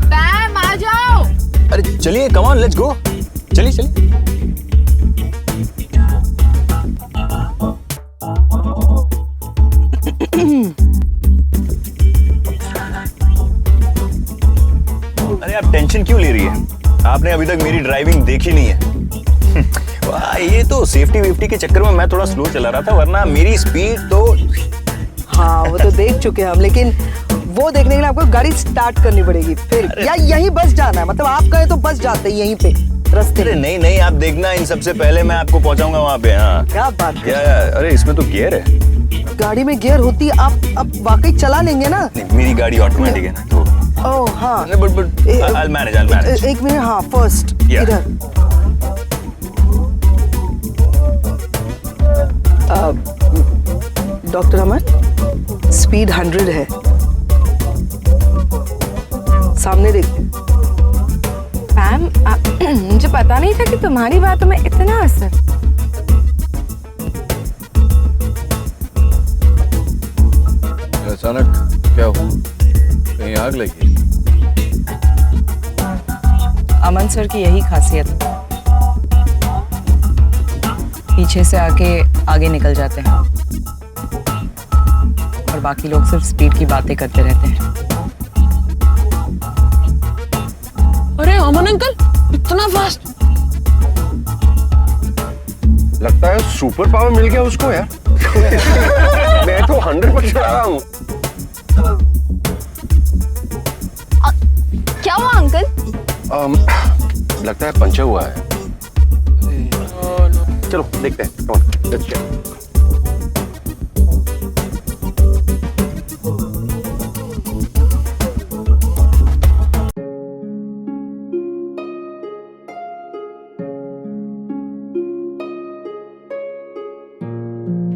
पैम आ जाओ। अरे चलिए, कम ऑन, लेट्स गो। चलिए चलिए। अरे आप टेंशन क्यों ले रही है? आपने अभी तक मेरी ड्राइविंग देखी नहीं है। वाह, ये तो सेफ्टी वेफ्टी के चक्कर में मैं थोड़ा स्लो चला रहा था, वरना मेरी स्पीड तो। हाँ वो तो देख चुके हैं हम, लेकिन वो देखने के लिए आपको गाड़ी स्टार्ट करनी पड़ेगी फिर, या यहीं बस जाना है? मतलब आप कहे तो बस जाते हैं यहीं पे रास्ते। अरे नहीं नहीं, आप देखना, इन सबसे पहले मैं आपको पहुंचाऊंगा वहां पे। हाँ क्या बात है? अरे इसमें तो गियर है। गाड़ी में गियर होती है, आप अब वाकई चला लेंगे ना? नहीं, मेरी गाड़ी ऑटोमेटिक है ना, तो ओह हाँ, बट I'll manage. एक मिनट, हाँ फर्स्ट Yeah. इधर। डॉक्टर अमन, स्पीड 100 है, सामने देखते। पैम, मुझे पता नहीं था कि तुम्हारी बातों में इतना असर। अचानक क्या हुआ? कहीं आग लगी? अमन सर की यही खासियत, पीछे से आके आगे निकल जाते हैं और बाकी लोग सिर्फ स्पीड की बातें करते रहते हैं। अरे अमन अंकल, इतना फास्ट! लगता है सुपर पावर मिल गया उसको यार। मैं तो 100% चला रहा हूँ। क्या हुआ अंकल? लगता है पंचर हुआ है। चलो देखते हैं। Come on, let's go.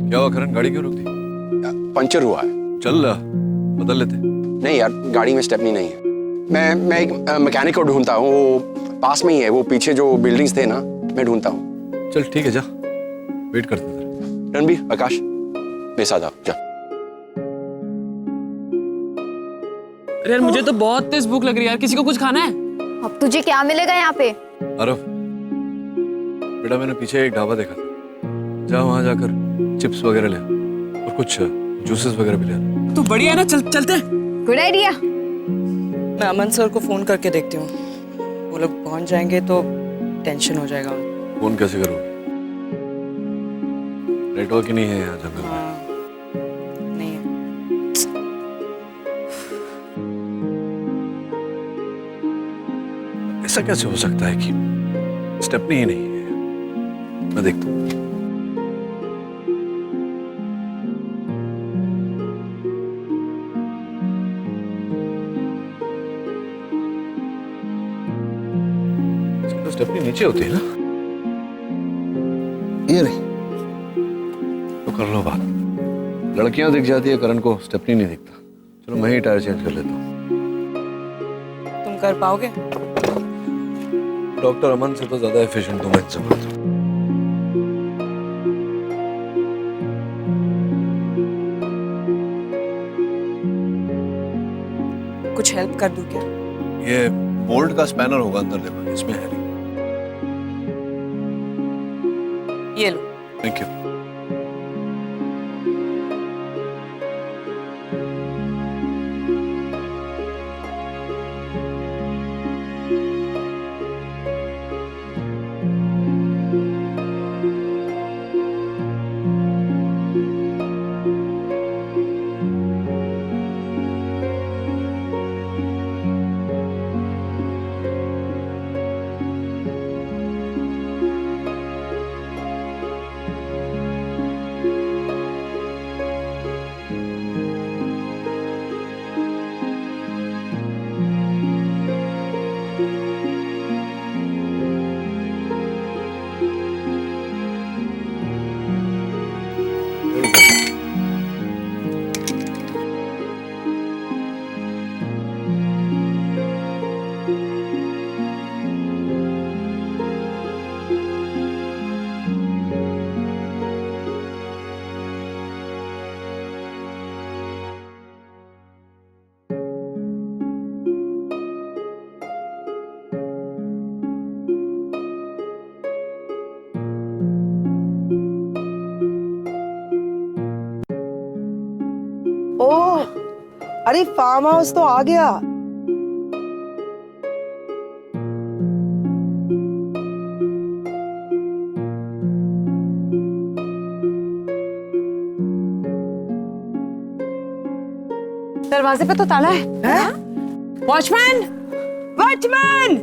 क्या हुआ करण, गाड़ी क्यों रुक दी? पंचर हुआ है। चल बदल लेते। नहीं यार, गाड़ी में स्टेपनी नहीं है। मैं एक मैकेनिक को ढूंढता हूँ, वो पास में ही है, वो पीछे जो बिल्डिंग्स थे ना, मैं ढूंढता हूँ। चल ठीक है, जा वेट करते हैं। रणबीर, आकाश, मेरे साथ आओ, जा। अरे यार मुझे तो बहुत तेज भूख लग रही है यार, किसी को कुछ खाना है? अब तुझे क्या मिलेगा यहाँ पे? आरव, बेटा मैंने पीछे एक ढाबा देखा था, जा वहां जाकर चिप्स वगैरह ले और कुछ जूसेस वगैरह भी ले। तो बढ़िया है ना, चलते हैं। Good idea. मैं अमन सर को फोन करके देखती हूँ, वो लोग पहुंच जाएंगे तो टेंशन हो जाएगा। फोन कैसे करूँ? नेटवर्क ही नहीं है यहाँ जंगल में। नहीं है। ऐसा कैसे हो सकता है कि स्टेपनी ही नहीं है? मैं देखता हूँ। इसकी तो स्टेपनी नीचे होती है ना? ये नहीं तो कर लो बात। लड़कियां दिख जाती है, करण को स्टेपनी नहीं दिखता। चलो मैं ही टायर चेंज कर लेता हूँ। तुम कर पाओगे? डॉक्टर अमन से तो ज्यादा एफिशिएंट हूँ मैं इनसे बोलता हूँ। कुछ हेल्प कर दूं क्या? ये बोल्ट का स्पैनर होगा अंदर, देखो इसमें है नहीं। ये लो। Thank you. ओह, अरे फार्म हाउस तो आ गया। दरवाजे पे तो ताला है। Watchman, watchman!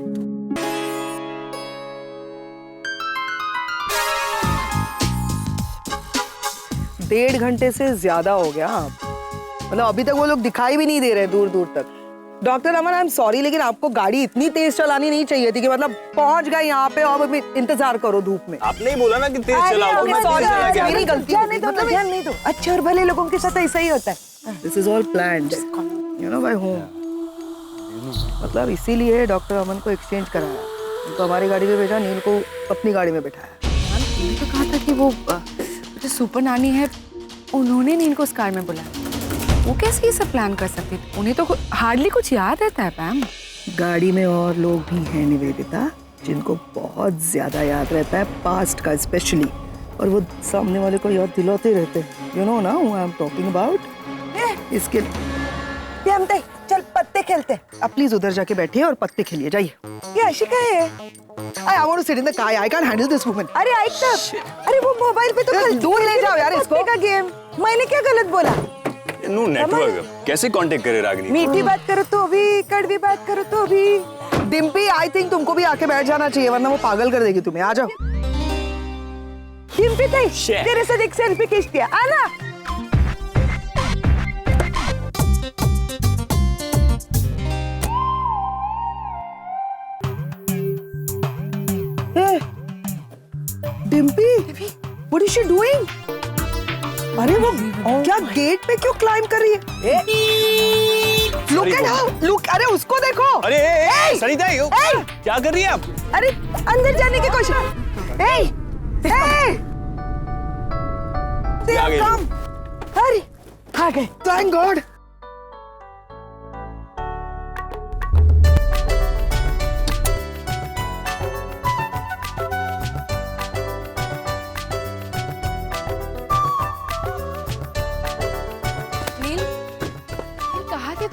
डेढ़ घंटे से ज्यादा हो गया। मतलब अभी तक वो लोग दिखाई भी नहीं दे रहे दूर दूर तक। Doctor Aman, I am sorry, लेकिन आपको गाड़ी इतनी तेज चलानी नहीं चाहिए थी कि मतलब पहुंच गए यहाँ पे और अभी इंतजार करो धूप में। आपने ही बोला ना कि तेज चलाओ। मेरी गलती नहीं तो अच्छे और भले लोगों के साथ ऐसा ही होता है। This is all planned, you know, by home. मतलब इसीलिए डॉक्टर अमन को एक्सचेंज कराया, उनको हमारी गाड़ी में भेजा, नील को अपनी गाड़ी में बैठाया। नील तो कहा था कि वो जो सुपर नानी है उन्होंने नील को उस कार में बुलाया। वो कैसे ये सब प्लान कर सकती थी? उन्हें तो हार्डली कुछ याद रहता है पैम। गाड़ी में और लोग भी हैं निवेदिता, जिनको बहुत ज्यादा याद रहता है पास्ट का स्पेशली, और वो सामने वाले को याद दिलाते रहते हैं। यू नो ना who I am talking about. इसके लिए हम चल पत्ते खेलते हैं। अब प्लीज उधर जाके बैठिए और पत्ते खेलिए, जाइए। ये आशिका है। I want to sit in the car. I can't handle this woman. अरे आई तक, अरे वो मोबाइल पे तो दूर ले जाओ यार इसको। का गेम। मैंने क्या गलत बोला? नो नेटवर्क, कैसे कांटेक्ट करे रागिनी? मीठी बात करो तो भी, कड़वी बात करो तो भी। डिम्पी, आई थिंक तुमको भी आके बैठ जाना चाहिए, वरना वो पागल कर देगी तुम्हें। आ जाओ। डिम्पी तेरे साथ एक सेल्फी खींचती है, आना। Dimpy, what is she doing? अरे वो क्या गेट पे क्यों क्लाइंब कर रही है? Look at her, look, अरे उसको देखो। अरे सरिता, क्या कर रही है आप? अरे अंदर जाने की कोशिश। ए, कम। अरे आ गए। Thank God.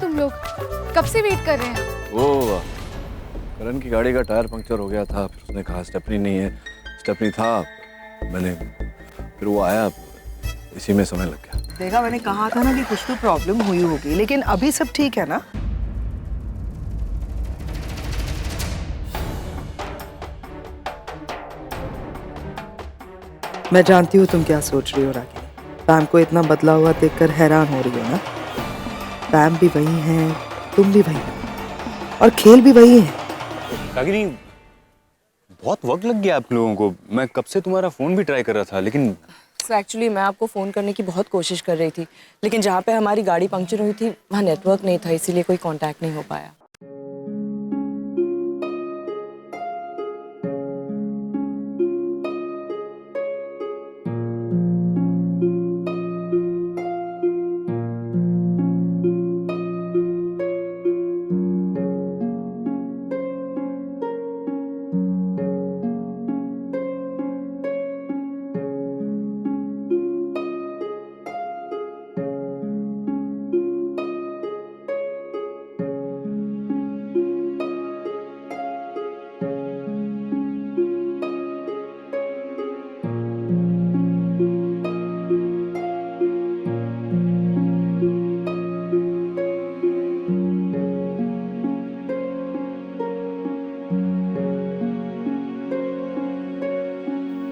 तुम लोग कब से वेट कर रहे हैं? वो करण की गाड़ी का टायर पंक्चर हो गया था, फिर उसने कहा स्टेपनी नहीं है, स्टेपनी था। मैंने फिर वो आया, इसी में समय लग गया। देखा, मैंने कहा था ना कि कुछ तो प्रॉब्लम हुई होगी, लेकिन अभी सब ठीक है ना? मैं जानती हूँ तुम क्या सोच रही हो रागिनी। पैम को इतना बदला हुआ देखकर हैरान हो रही हो ना? पैम भी वही है, तुम भी वही हो, और खेल भी वही है। रागिनी, बहुत वक्त लग गया आप लोगों को। मैं कब से तुम्हारा फोन भी ट्राई कर रहा था, लेकिन एक्चुअली मैं आपको फ़ोन करने की बहुत कोशिश कर रही थी, लेकिन जहाँ पे हमारी गाड़ी पंक्चर हुई थी वहाँ नेटवर्क नहीं था, इसीलिए कोई कांटेक्ट नहीं हो पाया।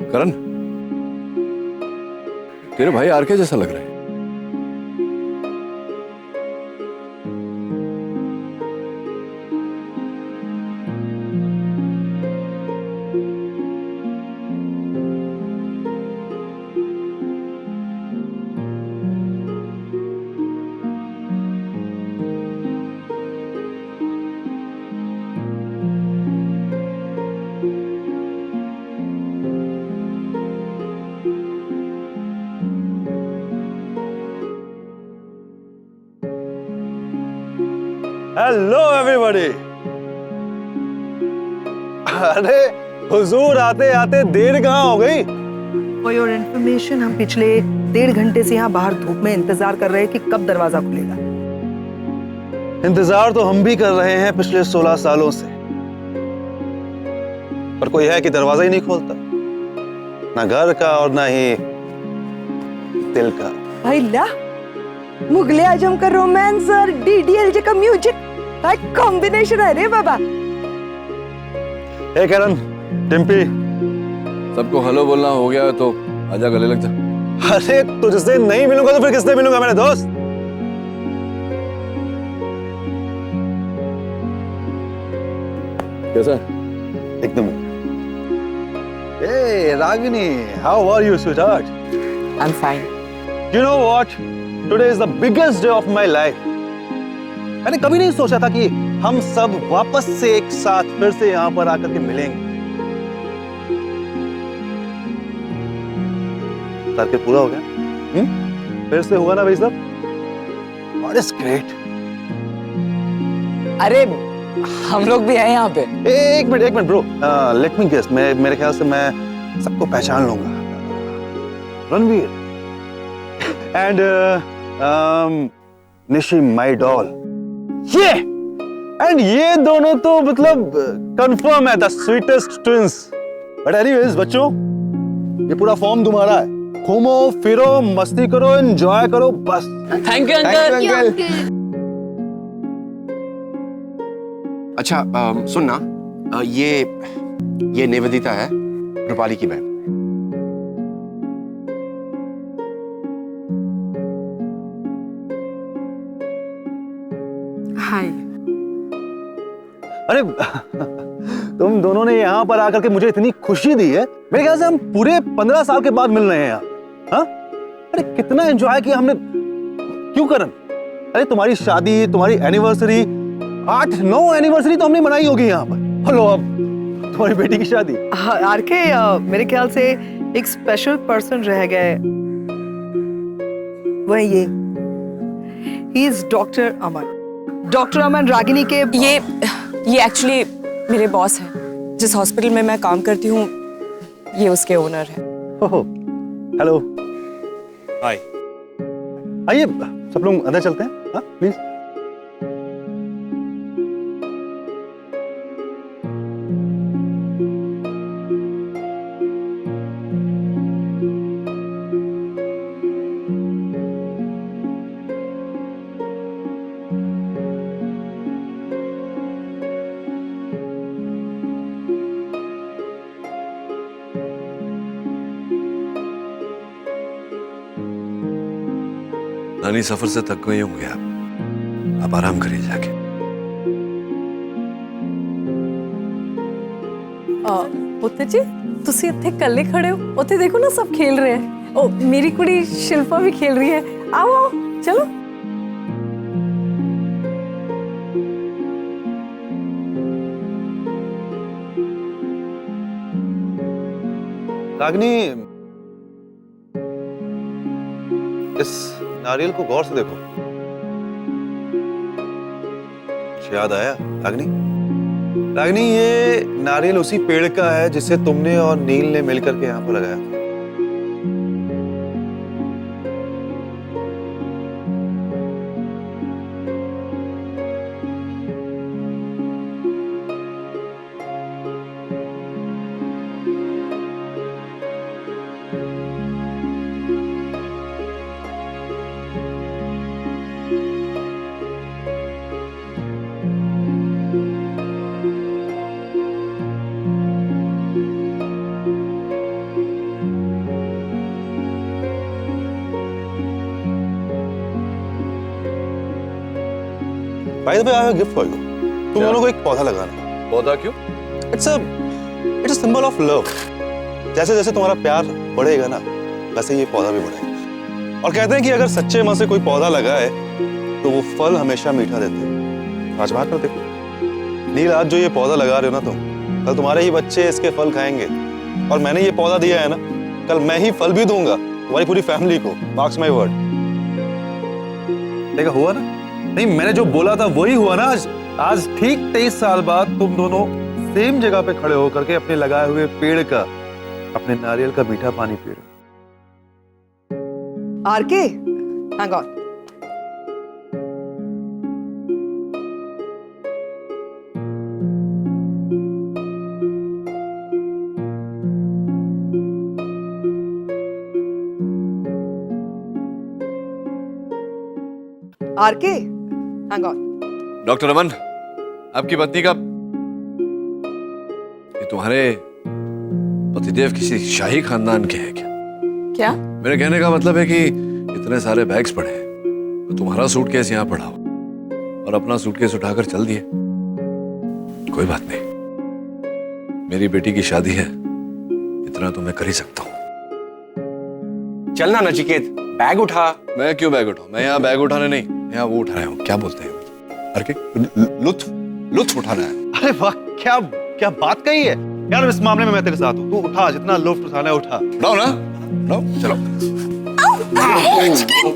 करण, तेरे भाई आरके जैसा लग रहा है। Hello everybody. अरे हुजूर, आते आते देर कहाँ हो गई? फॉर योर इन्फॉर्मेशन, हम पिछले 1.5 घंटे से यहाँ बाहर धूप में इंतजार कर रहे हैं कि कब दरवाजा खुलेगा। इंतजार तो हम भी कर रहे हैं पिछले 16 सालों से, पर कोई है कि दरवाजा ही नहीं खोलता, ना घर का और ना ही दिल का। भाई ला, मुगले आजम का रोमांस और डीडीएलजे का म्यूजिक, कॉम्बिनेशन है रे बाबा। हे करण, टिम्पी, सबको हेलो बोलना हो गया तो आजा, गले लग जा। अरे तुझसे नहीं मिलूंगा तो फिर किससे मिलूंगा मेरे दोस्त? कैसा? एकदम। Hey Ragini, how are you, sweetheart? I'm fine. You know what? Today is the biggest day of my life. मैंने कभी नहीं सोचा था कि हम सब वापस से एक साथ फिर से यहाँ पर आकर के मिलेंगे। टारगेट पूरा हो गया? फिर से हुआ ना भाई साहब? What is great? अरे हम लोग भी हैं यहाँ पे। एक minute bro, let me guess. मेरे ख्याल से मैं सबको पहचान लूंगा। Ranveer and Nishi my doll, ये दोनों तो मतलब कंफर्म है, the sweetest twins. But anyways बच्चों, ये पूरा फॉर्म तुम्हारा है। घूमो फिरो, मस्ती करो, एंजॉय करो, बस। Thank you uncle. अच्छा सुन ना, ये निवेदिता है, रूपाली की बहन। हाय। अरे तुम दोनों ने यहाँ पर आकर के मुझे इतनी खुशी दी है। मेरे ख्याल से हम पूरे 15 साल के बाद मिल रहे हैं यहाँ। हाँ? अरे कितना एंजॉय किया हमने। क्यों करण? अरे तुम्हारी शादी, तुम्हारी एनिवर्सरी, 8-9 एनिवर्सरी तो हमने मनाई होगी यहाँ पर। हेलो, अब तुम्हारी बेटी की शादी। आरके, मेरे ख्याल से एक स्पेशल पर्सन रह गए, वह ये, he is doctor Aman. Doctor Aman Ragini के ये एक्चुअली मेरे बॉस हैं। जिस हॉस्पिटल में मैं काम करती हूँ, ये उसके ओनर हैं। हेलो, हाय। आइए सब लोग अंदर चलते हैं। हाँ प्लीज। नानी सफर से थक गए होंगे आप आराम करिए जाके। ਪੁੱਤ ਜੀ ਤੁਸੀਂ ਇੱਥੇ ਇਕੱਲੇ ਖੜੇ ਹੋ, ਉੱਥੇ ਦੇਖੋ ਨਾ ਸਭ ਖੇਲ ਰਹੇ ਹੈ। ਉਹ ਮੇਰੀ ਕੁੜੀ ਸ਼ਿਲਪਾ ਵੀ ਖੇਲ ਰਹੀ ਹੈ। आओ आओ चलो। रागिनी, इस नारियल को गौर से देखो। कुछ याद आया रागिनी? रागिनी, ये नारियल उसी पेड़ का है जिसे तुमने और नील ने मिलकर के यहाँ पर लगाया था। By the way, I have a gift for you. तुम दोनों को एक पौधा लगाना। पौधा क्यों? It's a symbol of love. जैसे जैसे तुम्हारा प्यार बढ़ेगा ना, वैसे ये पौधा भी बढ़ेगा। और कहते हैं कि अगर सच्चे मन से कोई पौधा लगाए तो वो फल हमेशा मीठा देते हैं। आजमा कर देखो। नील, आज जो ये पौधा लगा रहे हो ना तुम, कल तुम्हारे ही बच्चे इसके फल खाएंगे। और मैंने ये पौधा दिया है ना, कल मैं ही फल भी दूंगा तुम्हारी पूरी फैमिली को। Marks my word. देखा हुआ ना? नहीं, मैंने जो बोला था वही हुआ ना। आज ठीक 23 साल बाद तुम दोनों सेम जगह पे खड़े होकर के अपने लगाए हुए पेड़ का, अपने नारियल का मीठा पानी पी रहे हो। RK, hang on. RK, hang on. Doctor Aman, आपकी पत्नी का ये तुम्हारे पतिदेव किसी शाही खानदान के हैं क्या? क्या? मेरे कहने का मतलब है कि इतने सारे बैग्स पड़े हैं, तो तुम्हारा सूटकेस यहाँ पड़ा हो और अपना सूटकेस उठाकर चल दिए। कोई बात नहीं, मेरी बेटी की शादी है, इतना तो मैं कर ही सकता हूँ। चलना नचिकेत, बैग उठा। मैं क्यों बैग उठाऊं? मैं यहाँ बैग उठाने नहीं, यहाँ वो उठा रहा हूँ। क्या बोलते हैं? अरे लुत्फ उठाना है। अरे वाह, क्या क्या बात कही है यार। इस मामले में मैं तेरे साथ हूँ। तू उठा, जितना लुत्फ उठाना है उठा। उठाओ ना, उठाओ, चलो।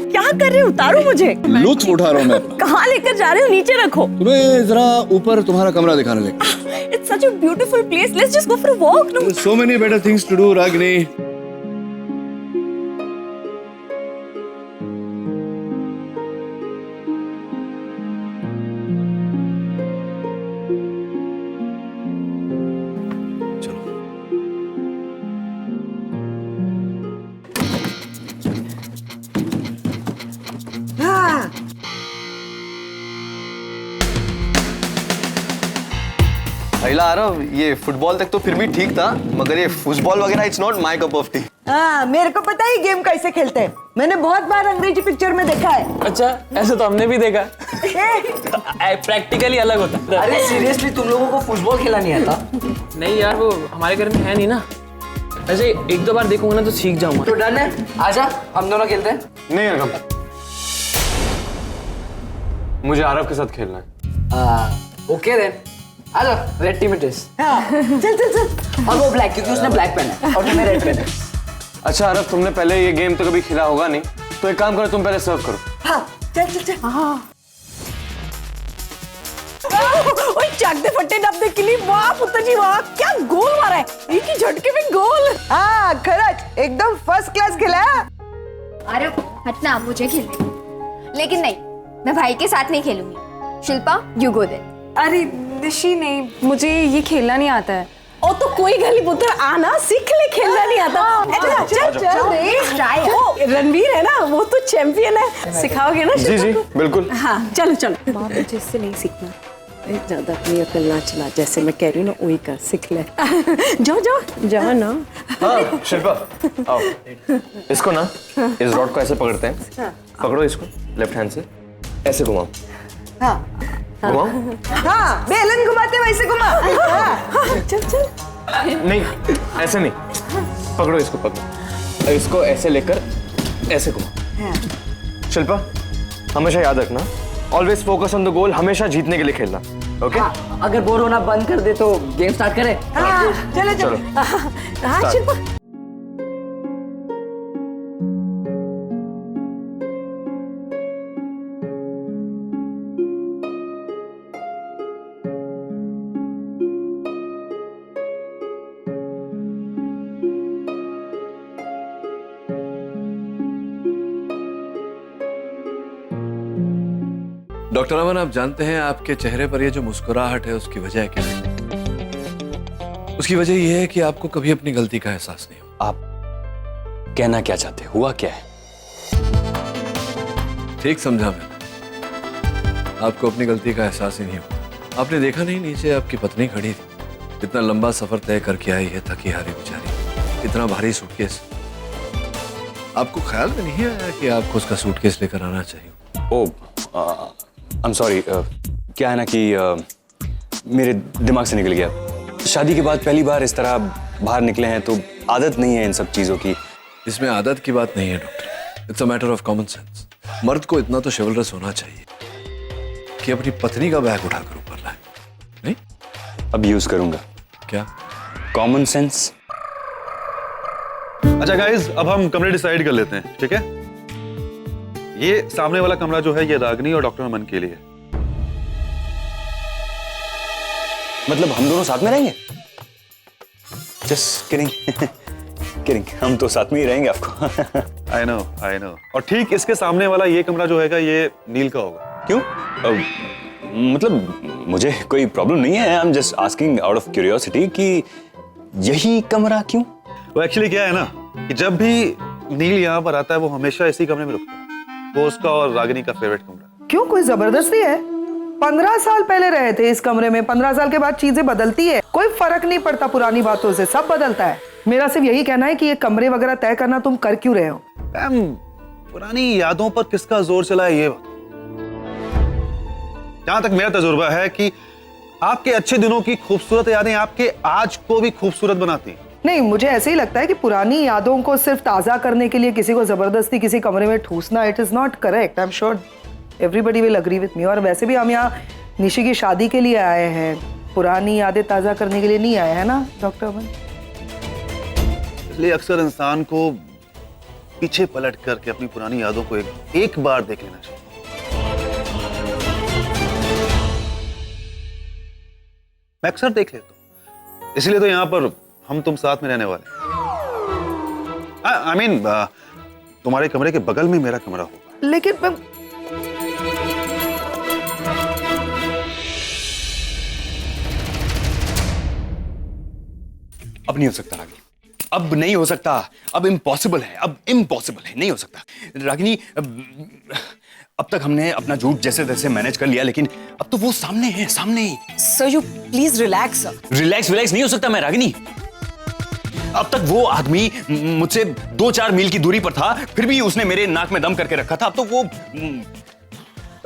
क्या कर रहे हो? उतारो मुझे। लुत्फ उठा रहा हूँ मैं। कहाँ लेकर जा रहे हो? नीचे रखो। तुम्हें जरा ऊपर तुम्हारा कमरा दिखाने लगे। It's such a beautiful place. Let's just go for a walk. No? So many better things to do, Ragini. पहला आरव, ये फुटबॉल तक तो फिर भी ठीक था, मगर ये फुटबॉल वगैरह it's not my cup of T. हाँ, मेरे को पता है गेम कैसे खेलते हैं। मैंने बहुत बार अंग्रेजी पिक्चर में देखा है। अच्छा, ऐसे तो हमने भी देखा। प्रैक्टिकली अलग होता है। अरे सीरियसली, तुम लोगों को फुटबॉल खेला नहीं आता? नहीं यार, वो हमारे घर में है नहीं ना। ऐसे एक दो बार देखूंगा ना तो सीख जाऊंगा। तो डन है, आजा हम दोनों खेलते हैं। नहीं अरगम, मुझे आरव के साथ खेलना है। ओके देन, आजा। Red team it is. चल चल चल। और वो ब्लैक, क्योंकि उसने ब्लैक पहना है और तुम्हें रेड पहना है। अच्छा आरव, तुमने पहले ये गेम तो कभी खेला होगा नहीं, तो एक काम करो, तुम पहले सर्व करो। हाँ, चल चल चल। हाँ। ओए चक दे फट्टे डब्बे के लिए। वाह पुत्र जी वाह, क्या गोल मारा है। एक ही झटके में गोल। हाँ खरच, एकदम फर्स्ट क्लास खेला। अरे हटना, मुझे खेलने। लेकिन नहीं, मैं भाई के साथ नहीं खेलूंगी। Shilpa, you go there. अरे निशी नहीं, मुझे ये खेलना नहीं आता है। ओ तो कोई गली पुत्र आना सीख ले, खेलना नहीं आता। चल चल, वो रणवीर है ना, वो तो चैंपियन है। सिखाओगे ना? जी जी बिल्कुल। हाँ चलो चलो। बाप मुझे इससे नहीं सीखना। ज्यादा अपनी अकल ना चला, जैसे मैं कह रही हूँ ना वही कर, सीख ले। जाओ जाओ जाओ ना। हाँ शिल्पा आओ, इसको ना इस रॉड को ऐसे पकड़ते हैं, पकड़ो इसको लेफ्ट हैंड से, ऐसे घुमाओ, हाँ घुमाओ। हाँ बेलन घुमाते वैसे घुमा। हाँ, चल चल। नहीं ऐसे नहीं, पकड़ो इसको, पकड़ो इसको ऐसे लेकर ऐसे घुमाओ। शिल्पा हमेशा याद रखना, always focus on the goal, हमेशा जीतने के लिए खेलना, ओके? अगर बोर होना बंद कर दे तो गेम स्टार्ट करें। चलो चलो। हाँ शिल्पा। डॉक्टर अमन, आप जानते हैं आपके चेहरे पर ये जो मुस्कुराहट है उसकी वजह क्या है? उसकी वजह यह है कि आपको कभी अपनी गलती का एहसास नहीं हुआ। आप कहना क्या चाहते, हुआ क्या है? ठीक समझा मैंने, आपको अपनी गलती का एहसास ही नहीं हुआ। आपने देखा नहीं, नीचे आपकी पत्नी खड़ी थी, इतना लंबा सफर तय करके आई है, थकी हारी बेचारी, इतना भारी सूटकेस। आपको ख्याल में नहीं आया कि आपको उसका सूटकेस लेकर आना चाहिए? ओह आई एम सॉरी, क्या है ना कि मेरे दिमाग से निकल गया। शादी के बाद पहली बार इस तरह बाहर निकले हैं तो आदत नहीं है इन सब चीज़ों की। इसमें आदत की बात नहीं है doctor, it's a matter of common sense. मर्द को इतना तो शिवलरस होना चाहिए कि अपनी पत्नी का बैग उठाकर ऊपर लाए। नहीं, अब यूज करूंगा। क्या? Common sense. अच्छा गाइस, अब हम कमरे डिसाइड कर लेते हैं, ठीक है? ये सामने वाला कमरा जो है ये रागनी और डॉक्टर अमन के लिए। मतलब हम दोनों साथ में रहेंगे? जस्ट किडिंग किडिंग, हम तो साथ में ही रहेंगे आपको। I know. और ठीक इसके सामने वाला ये कमरा जो है ये नील का होगा। क्यों? मतलब मुझे कोई प्रॉब्लम नहीं है, I am just asking out of curiosity कि यही कमरा क्यों? वो एक्चुअली क्या है ना कि जब भी नील यहाँ पर आता है वो हमेशा इसी कमरे में रुकता है। वो उसका और रागिनी का फेवरेट कमरा। क्यों, कोई जबरदस्ती है? 15 साल पहले रहे थे इस कमरे में, 15 साल के बाद चीजें बदलती है, कोई फर्क नहीं पड़ता पुरानी बातों से, सब बदलता है। मेरा सिर्फ यही कहना है कि ये कमरे वगैरह तय करना तुम कर क्यों रहे हो? पुरानी यादों पर किसका जोर चला है ये बात। जहां तक मेरा तजुर्बा है कि आपके अच्छे दिनों की खूबसूरत यादें आपके आज को भी खूबसूरत बनाती हैं। नहीं, मुझे ऐसे ही लगता है कि पुरानी यादों को सिर्फ ताज़ा करने के लिए किसी को जबरदस्ती किसी कमरे में ठूसना, it is not correct. I am sure everybody will agree with me. और वैसे भी हम यहाँ निशी की शादी के लिए आए हैं, पुरानी यादें ताज़ा करने के लिए नहीं आए हैं ना डॉक्टर अमन? इसलिए अक्सर इंसान को पीछे पलट करके अपनी पुरानी यादों को एक बार देख लेना चाहिए। मैं अक्सर देख लेता हूँ, इसलिए तो यहाँ पर हम तुम साथ में रहने वाले। आई मीन तुम्हारे कमरे के बगल में मेरा कमरा होगा। लेकिन अब नहीं हो सकता रागिनी, अब नहीं हो सकता, अब इम्पॉसिबल है, अब इम्पॉसिबल है, नहीं हो सकता रागिनी। अब तक हमने अपना झूठ जैसे तैसे मैनेज कर लिया, लेकिन अब तो वो सामने है, सामने ही। Sir you please relax. Relax नहीं हो सकता मैं रागिनी। अब तक वो आदमी मुझसे 2-4 मील की दूरी पर था, फिर भी उसने मेरे नाक में दम करके रखा था। अब तो वो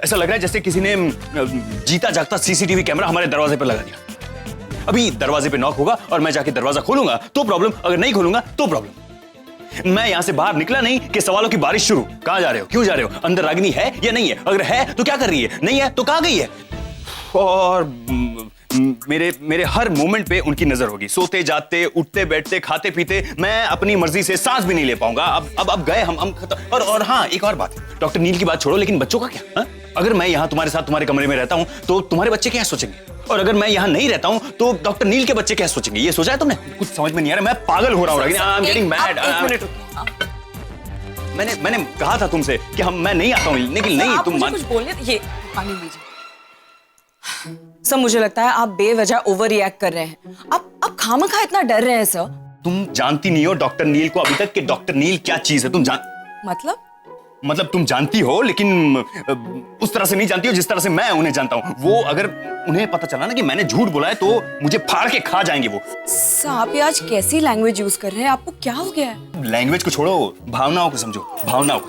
ऐसा लग रहा है जैसे किसी ने जीता जागता सीसीटीवी कैमरा हमारे दरवाजे पर लगा दिया। अभी दरवाजे पे नॉक होगा और मैं जाके दरवाजा खोलूंगा तो प्रॉब्लम, अगर नहीं खोलूंगा तो प्रॉब्लम। मैं यहां से बाहर निकला नहीं कि सवालों की बारिश शुरू। कहां जा रहे हो, क्यों जा रहे हो, अंदर रागिनी है या नहीं है, अगर है तो क्या कर रही है, नहीं है तो कहां गई है। और मेरे हर मोमेंट पे उनकी नजर होगी, सोते जागते, उठते बैठते, खाते पीते। मैं अपनी मर्जी से सांस भी नहीं ले पाऊंगा। अब गए हम खत्म। और हाँ, एक और बात, डॉक्टर नील की बात छोड़ो, लेकिन बच्चों का क्या? हा? अगर मैं यहाँ तुम्हारे साथ तुम्हारे कमरे में रहता हूँ तो तुम्हारे बच्चे क्या सोचेंगे, और अगर मैं यहाँ नहीं रहता हूँ तो डॉक्टर नील के बच्चे क्या सोचेंगे? ये सोचा है तुमने? कुछ समझ में नहीं आ रहा, मैं पागल हो रहा हूँ। I am getting mad. मैंने कहा था तुमसे कि मैं नहीं आता हूँ, लेकिन नहीं, तुम कुछ बोलिए। ये पानी लीजिए। सर मुझे लगता है आप बेवजह ओवर रिएक्ट कर रहे हैं। आप खामखा इतना डर रहे हैं सर। तुम जानती नहीं हो डॉक्टर नील को अभी तक कि डॉक्टर नील क्या चीज है। तुम जान मतलब तुम जानती हो, लेकिन उस तरह से नहीं जानती हो जिस तरह से मैं उन्हें जानता हूँ। वो अगर उन्हें पता चला ना कि मैंने झूठ बोला है तो मुझे फाड़ के खा जाएंगे वो। आप ये आज कैसी लैंग्वेज यूज कर रहे हैं? आपको क्या हो गया है? लैंग्वेज को छोड़ो, भावनाओं को समझो, भावनाओं को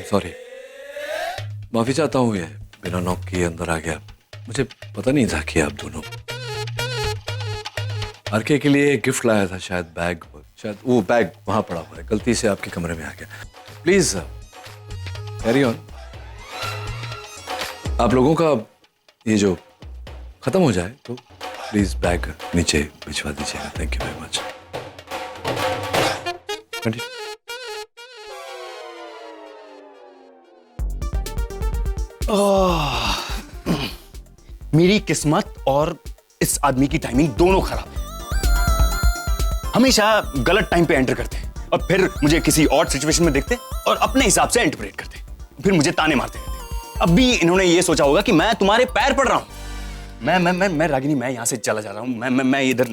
सॉरी, माफी चाहता हूँ, ये बिना नॉक किए अंदर आ गया। मुझे पता नहीं था कि आप दोनों आरके के लिए गिफ्ट लाया था, शायद बैग, शायद वो बैग वहां पड़ा हुआ है, गलती से आपके कमरे में आ गया। Please carry on. आप लोगों का ये जो खत्म हो जाए तो प्लीज बैग नीचे भिजवा दीजिएगा। Thank you very much. मेरी किस्मत और इस आदमी की टाइमिंग दोनों खराब है। हमेशा गलत टाइम पे एंटर करते हैं और फिर मुझे किसी और सिचुएशन में देखते और अपने हिसाब से इंटरप्रेट करते, फिर मुझे ताने मारते रहते। अब भी इन्होंने ये सोचा होगा कि मैं तुम्हारे पैर पड़ रहा हूं। मैं रागिनी, मैं यहां से चला जा रहा हूं। मैं इधर,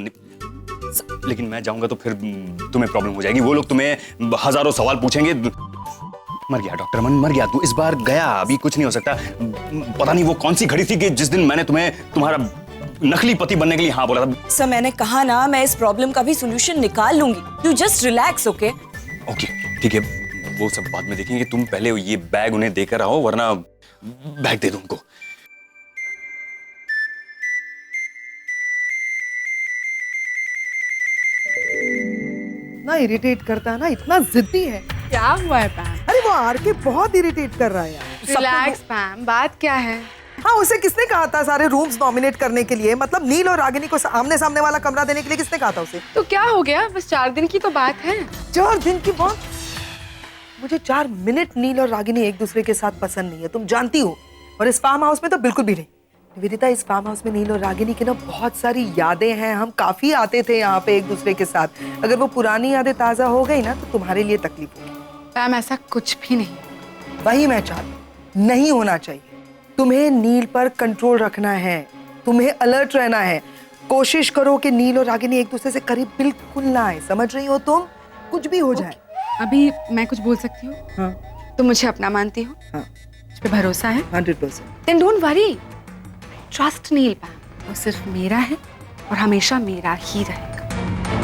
लेकिन मैं जाऊंगा तो फिर तुम्हें प्रॉब्लम हो जाएगी। वो लोग तुम्हें हजारों सवाल पूछेंगे। मर गया डॉक्टर अमन, मर गया तू। इस बार गया, अभी कुछ नहीं हो सकता। पता नहीं वो कौन सी घड़ी थी कि जिस दिन मैंने तुम्हें तुम्हारा नकली पति बनने के लिए हाँ बोला था। सर मैंने कहा ना, मैं इस प्रॉब्लम का भी सोल्यूशन निकाल लूंगी। You just relax, okay? Okay ठीक है, वो सब बाद में देखेंगे। तुम पहले ये बैग उन्हें देकर आओ, वरना बैग दे दो उनको। ना इरिटेट करता है ना, इतना जिद्दी है। क्या हुआ है पैम? अरे वो आरके बहुत इरिटेट कर रहा है यार। रिलैक्स पैम, बात क्या है? हाँ, उसे किसने कहा था सारे रूम्स नॉमिनेट करने के लिए? मतलब नील और रागिनी को आमने सामने वाला कमरा देने के लिए किसने कहा था उसे? तो क्या हो गया? बस 4 दिन की तो बात है। 4 दिन की बात? मुझे 4 मिनट नील और रागिनी एक दूसरे के साथ पसंद नहीं है, तुम जानती हो। और इस फार्म हाउस में तो बिल्कुल भी नहीं। निवेदिता, इस फार्म हाउस में नील और रागिनी की ना बहुत सारी यादें हैं। हम काफी आते थे यहाँ पे एक दूसरे के साथ। अगर वो पुरानी यादें ताजा हो गई ना तो तुम्हारे लिए तकलीफ होगी। पैम ऐसा कुछ भी नहीं। वही मैं चाहती, नहीं होना चाहिए। तुम्हें नील पर कंट्रोल रखना है, तुम्हें अलर्ट रहना है। कोशिश करो कि नील और रागिनी एक दूसरे से करीब बिल्कुल ना आए। समझ रही हो तुम? कुछ भी हो जाए। अभी मैं कुछ बोल सकती हूँ? हाँ। तुम मुझे अपना मानती हो? हाँ। मुझ पे भरोसा है? 100%। Then don't worry. Trust नील पैम, वो सिर्फ मेरा है और हमेशा मेरा ही रहेगा।